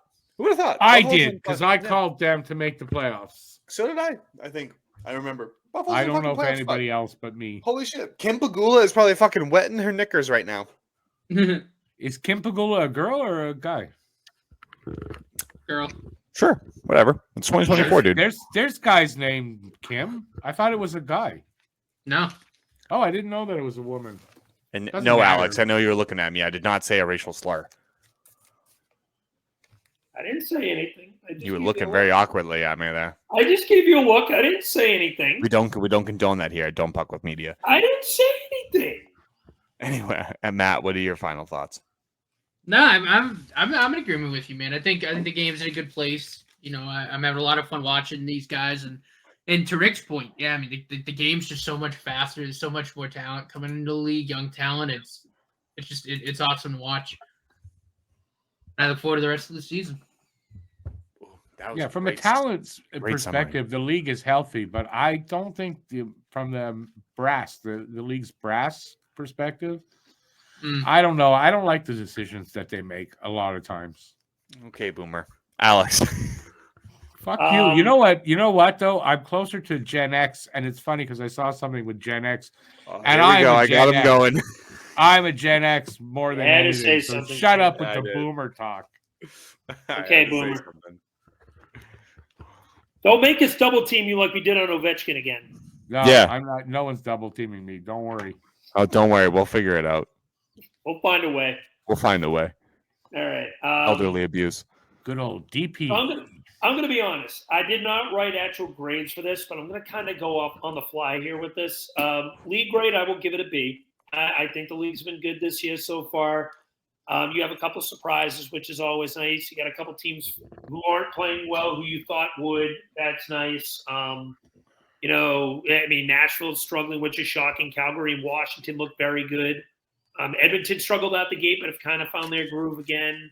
I did because I called them to make the playoffs. So did I. I think I remember. Buffalo's I in a don't know fucking if playoff anybody spot. else but me. Holy shit! Kim Pagula is probably fucking wetting her knickers right now. Is Kim Pagula a girl or a guy? Girl. Sure, whatever. It's 2024, dude. There's guys named Kim. I thought it was a guy. No. Oh, I didn't know that it was a woman. And Doesn't no, matter. Alex, I know you were looking at me. I did not say a racial slur. I didn't say anything. You were looking very awkwardly at me there. I just gave you a look. I didn't say anything. We don't condone that here. Don't puck with media. I didn't say anything. Anyway, and Matt, what are your final thoughts? No, I'm in agreement with you, man. I think the game's in a good place. You know, I'm having a lot of fun watching these guys, and to Rick's point, yeah, I mean the game's just so much faster. There's so much more talent coming into the league, young talent. It's awesome to watch. I look forward to the rest of the season. Yeah, from a talent perspective, the league is healthy, but I don't think from the league's brass perspective, I don't know. I don't like the decisions that they make a lot of times. Okay, Boomer. Alex. Fuck you. You know what? You know what, though? I'm closer to Gen X, and it's funny because I saw something with Gen X. And I got him going. I'm a Gen X more than anything. So shut up with the Boomer talk. Okay, Boomer. Don't make us double team you like we did on Ovechkin again. No, yeah. I'm not. No one's double teaming me. Don't worry. Oh, don't worry. We'll figure it out. We'll find a way. We'll find a way. All right. Elderly abuse. Good old DP. I'm going to be honest. I did not write actual grades for this, but I'm going to kind of go off on the fly here with this. League grade, I will give it a B. I think the league's been good this year so far. You have a couple surprises, which is always nice. You got a couple teams who aren't playing well, who you thought would. That's nice. Nashville's struggling, which is shocking. Calgary and Washington look very good. Edmonton struggled out the gate, but have kind of found their groove again.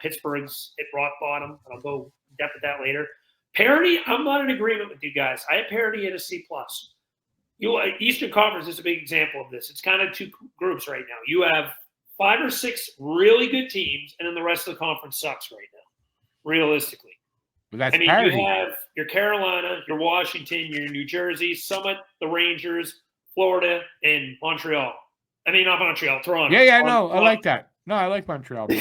Pittsburgh's hit rock bottom. I'll go depth at that later. Parity, I'm not in agreement with you guys. I have parity at a C+. Eastern Conference is a big example of this. It's kind of two groups right now. You have 5 or 6 really good teams, and then the rest of the conference sucks right now, realistically. But that's parity. You have your Carolina, your Washington, your New Jersey, Summit, the Rangers, Florida, and Montreal. I mean, not Montreal, Toronto. Yeah, no, I like that. No, I like Montreal. But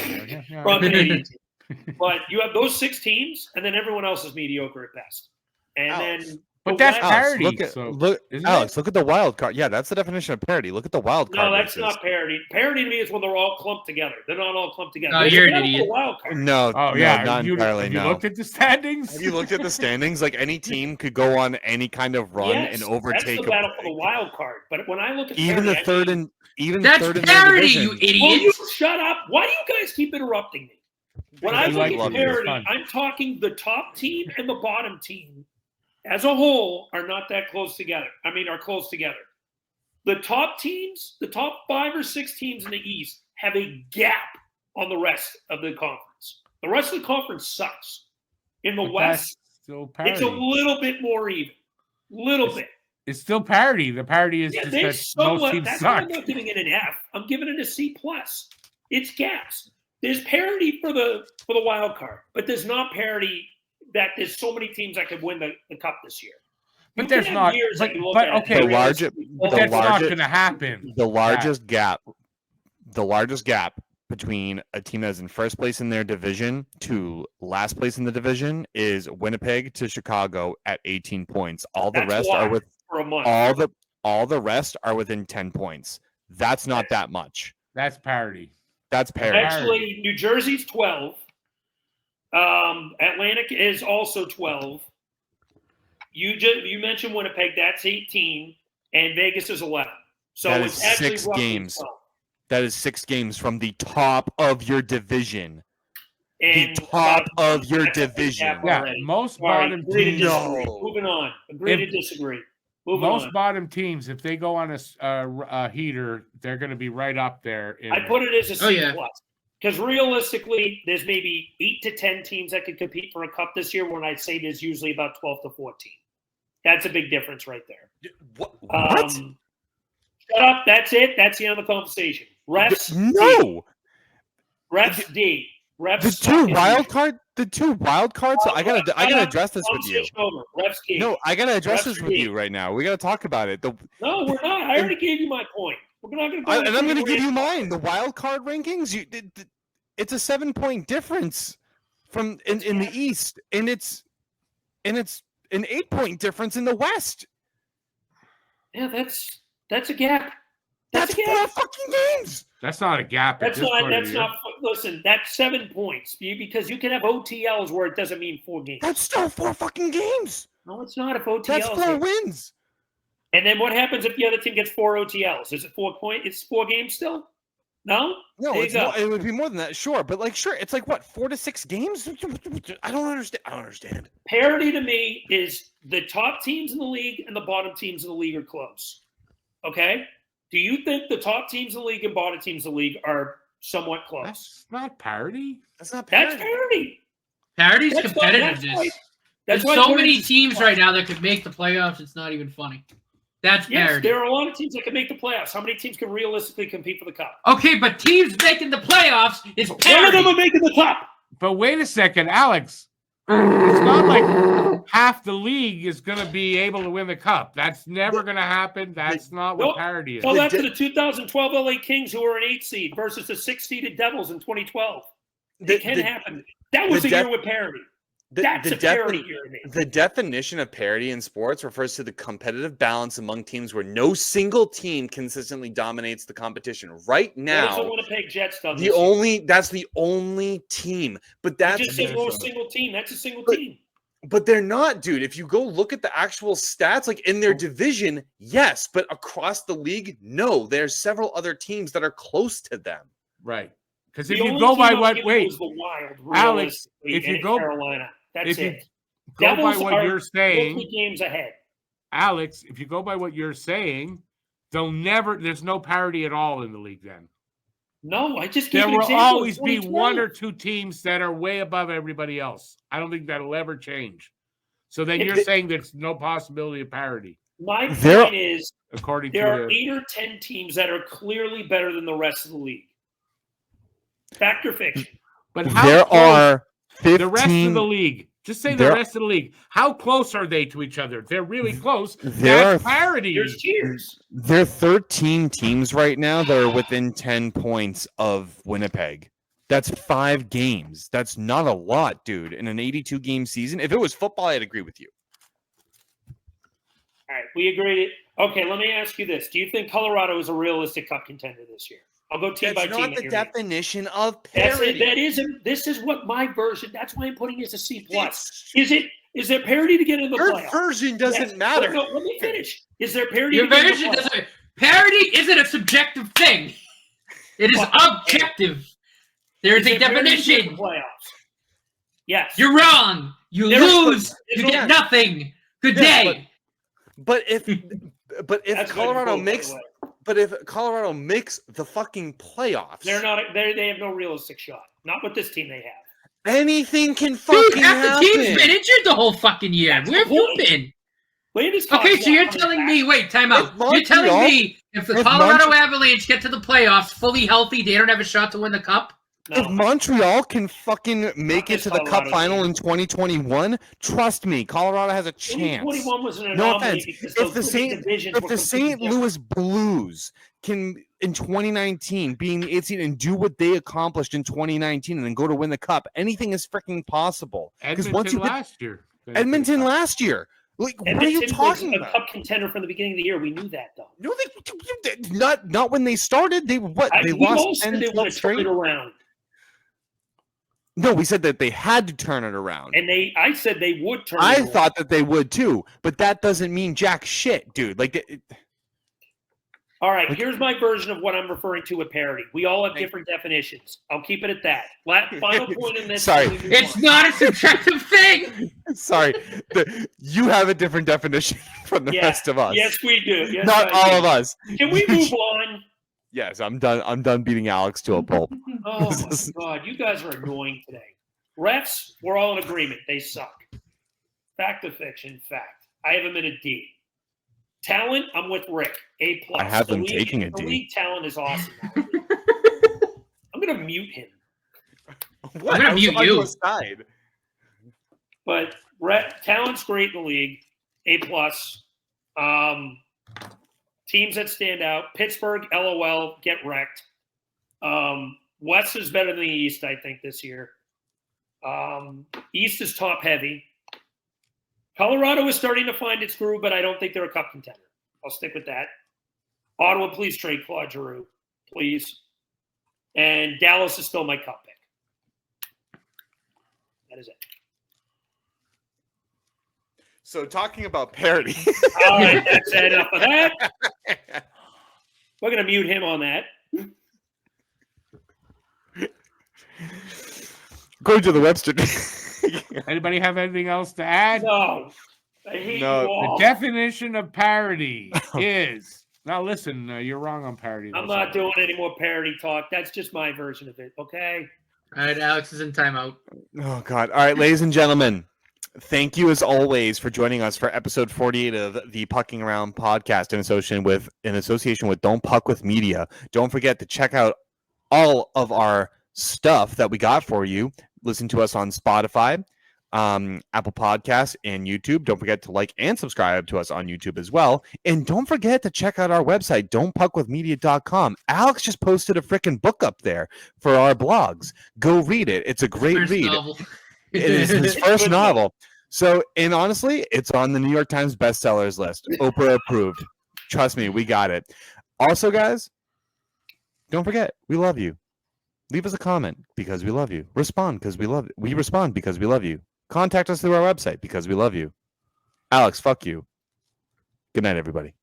you have those 6 teams, and then everyone else is mediocre at best. And then But that's Alex, parity. Look at so, Alex. Look at the wild card. Yeah, that's the definition of parity. Look at the wild card. No, that's races. not parity. Parity to me is when they're all clumped together. They're not all clumped together. No, There's you're a an battle for idiot. the wild card. No. Oh no, yeah, not entirely. Have you No. looked at the standings? Have you looked at the standings? Like any team could go on any kind of run Yes, and overtake that's the battle for the wild card. But when I look at even parity, the third and even That's third in their parity, division. you idiot. Will you shut up? Why do you guys keep interrupting me? When I Because look I at love it. parity, It's fun. I'm talking the top team and the bottom team as a whole are not that close together. I mean, are close together. The top teams, the top 5 or 6 teams in the East have a gap on the rest of the conference. The rest of the conference sucks. In the But West, that's still parity. it's a little bit more even. Little bit. It's still parity. The parity is Yeah, just they that most somewhat. teams That's why suck. I'm not giving it an F. I'm giving it a C plus. It's gaps. There's parity for the wild card, but there's not parity that there's so many teams that could win the cup this year. But You there's can have not. years that you look But at it okay, and The large- realistically, but the that's not largest- going to happen. the largest gap between a team that's in first place in their division to last place in the division is Winnipeg to Chicago at 18 points. All the That's rest why. are with for a month. all the rest are within 10 points. That's not that much. That's parity. That's parity. Actually, New Jersey's 12. Atlantic is also 12. You mentioned Winnipeg, that's 18, and Vegas is 11. So That it's is actually 6 roughly games. 12. That is 6 games from the top of your division. And the top about- of your that's a big division. gap Yeah, already. most Sorry, bottom agree to teams. disagree. No. Moving on. Agree If- to disagree. Moving Most on. bottom teams, if they go on a heater, they're going to be right up there. I put it as a C Oh, yeah. plus. Because realistically, there's maybe 8 to 10 teams that could compete for a cup this year, when I'd say there's usually about 12 to 14. That's a big difference right there. What? Shut up. That's it. That's the end of the conversation. Refs. D. No. Refs D. Refs The suck two as wild usual. card. The two wild cards. So I gotta address this with you. Conversation over. Refs D. No, I gotta address Refs this with D. you right now. We gotta talk about it. No, we're not. I already gave you my point. We're not going to go. And I'm gonna give you mine. mine. The wild card rankings. It's a 7-point difference from in the East, and it's an 8-point difference in the West. Yeah, that's a gap. That's a gap. 4 fucking games. That's not a gap. at That's this not. point of That's the year. not. Listen, that's 7 points because you can have OTLs where it doesn't mean 4 games. That's still 4 fucking games. No, it's not. If OTLs. That's 4 wins. And then what happens if the other team gets 4 OTLs? Is it 4 points? It's 4 games still? No. No, There you it's go. it would be more than that, sure. But like, sure, it's like what 4 to 6 games. I don't understand. Parity to me is the top teams in the league and the bottom teams in the league are close. Okay. Do you think the top teams in the league and bottom teams in the league are somewhat close? That's not parity. That's not That's parity. parity. Parity's That's why- competitiveness. That's There's why so parity many is teams fun. right now that could make the playoffs. It's not even funny. That's Yes, parity. there are a lot of teams that can make the playoffs. How many teams can realistically compete for the cup? Okay, but teams making the playoffs is None of parity. them are making the cup. But wait a second, Alex. It's not like half the league is going to be able to win the cup. That's never going to happen. That's not what Nope. parity is. Tell that to the 2012 LA Kings, who were an 8 seed, versus the 6-seeded Devils in 2012. It can happen. That was the a year with parity. That's a parity year to me. The definition of parity in sports refers to the competitive balance among teams where no single team consistently dominates the competition. Right What has now, the Winnipeg Jets done this year? that's the only team. But You that's just said no single team. That's a single But- team. but they're not, dude. If you go look at the actual stats, like in their division, yes, but across the league, no. There's several other teams that are close to them. Right. Because The if you only go team by I'm what, giving wait, was the Wild, Alex, realistically, if you and go- Carolina. That's if you it. go by Devils what are you're saying, 50 games ahead. Alex, if you go by what you're saying, there's no parity at all in the league then. No, I just gave There an will example. of always be 2012. 1 or 2 teams that are way above everybody else. I don't think that'll ever change. So then you're saying there's no possibility of parity, My There- point is, according there to are 8 or 10 teams that are clearly better than the rest of the league. Fact or fiction? But how There close- are 15. the rest of the league. Just say the There- rest of the league. How close are they to each other? They're really close. There That's are- parity. There's tiers. There are 13 teams right now that are within 10 points of Winnipeg. That's 5 games. That's not a lot, dude, in an 82-game season. If it was football, I'd agree with you. All right, we agreed. Okay, let me ask you this: do you think Colorado is a realistic Cup contender this year? I'll go team by That's team. not the definition of That's parity. it. That isn't. This is what my version. That's why I'm putting it as a C plus. Is it? Is there parity to get in the Your playoffs? version doesn't matter. No, let me finish. Is there parity? Your to get in the version playoffs? doesn't. Parity isn't a subjective thing. It is objective. There is a there parity to get in definition. the playoffs? Yes. You're wrong. You lose. You get nothing. Good day. But if That's Colorado good, makes by the way. but if Colorado makes the fucking playoffs, They're not. They have no realistic shot. Not with this team they have. anything can Dude, fucking half the happen. team's been injured the whole fucking year. That's Where have the you point. been? Landeskog Okay, so not you're coming telling back. me, wait, time out. If You're telling Montreal- me if the if Colorado Montreal- Avalanche get to the playoffs fully healthy, they don't have a shot to win the cup? If No. Montreal can fucking make it this to the Cup Colorado final team. in 2021, trust me, Colorado has a chance. 2021 was an No anomaly offense. because If those the three Saint divisions if were the completely St. different. Louis Blues can in 2019 being the 8th seed and do what they accomplished in 2019 and then go to win the cup, anything is freaking possible. Because once you hit last year. Edmonton last year, like what are you Edmonton talking was a about? Cup contender from the beginning of the year. We knew that though. No, they not when they started. They We lost all said 10, they would 12 have turned straight. it around, No, we said that they had to turn it around. and I said they would turn. I it around. thought that they would too, but that doesn't mean jack shit, dude. Like, All right, here's my version of what I'm referring to with parity. We all have different definitions. I'll keep it at that. Final point in this. Sorry. we move It's on. not a subjective thing. sorry, you have a different definition from the rest of us. Yes, we do. Yes, Not I all do. of us. Can we move on? Yes, I'm done. I'm done beating Alex to a pulp. Oh my God, you guys are annoying today. Refs, we're all in agreement. They suck. Fact or fiction? Fact. I have them in a D. Talent, I'm with Rick. A plus. I have them The league- taking a The D. league talent is awesome. I'm gonna mute him. What? I'm gonna I was mute on you. your side. But talent's great in the league. A plus. Teams that stand out. Pittsburgh, LOL, get wrecked. West is better than the East, I think, this year. East is top heavy. Colorado is starting to find its groove, but I don't think they're a cup contender. I'll stick with that. Ottawa, please trade Claude Giroux, please. And Dallas is still my cup pick. That is it. So talking about parody. All right, that's enough of that. We're going to mute him on that. Go to the Webster. Anybody have anything else to add? No. I hate No, you The all. definition of parody is now. Listen, you're wrong on parody. I'm That's not all. doing any more parody talk. That's just my version of it, okay? All right, Alex is in timeout. Oh God! All right, ladies and gentlemen, thank you as always for joining us for episode 48 of the Pucking Around podcast in association with Don't Puck with Media. Don't forget to check out all of our stuff that we got for you. Listen to us on Spotify, Apple Podcasts, and YouTube. Don't forget to like and subscribe to us on YouTube as well. And don't forget to check out our website, don'tpuckwithmedia.com. Alex just posted a freaking book up there for our blogs. Go read it. It's a great First read. novel. It is his first novel. So, and honestly, it's on the New York Times bestsellers list. Oprah approved. Trust me, we got it. Also, guys, don't forget, we love you. Leave us a comment because we love you. Respond because we love you. We respond because we love you. Contact us through our website because we love you. Alex, fuck you. Good night, everybody.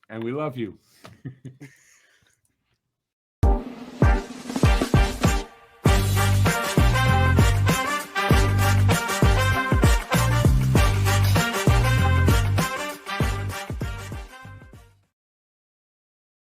And we love you.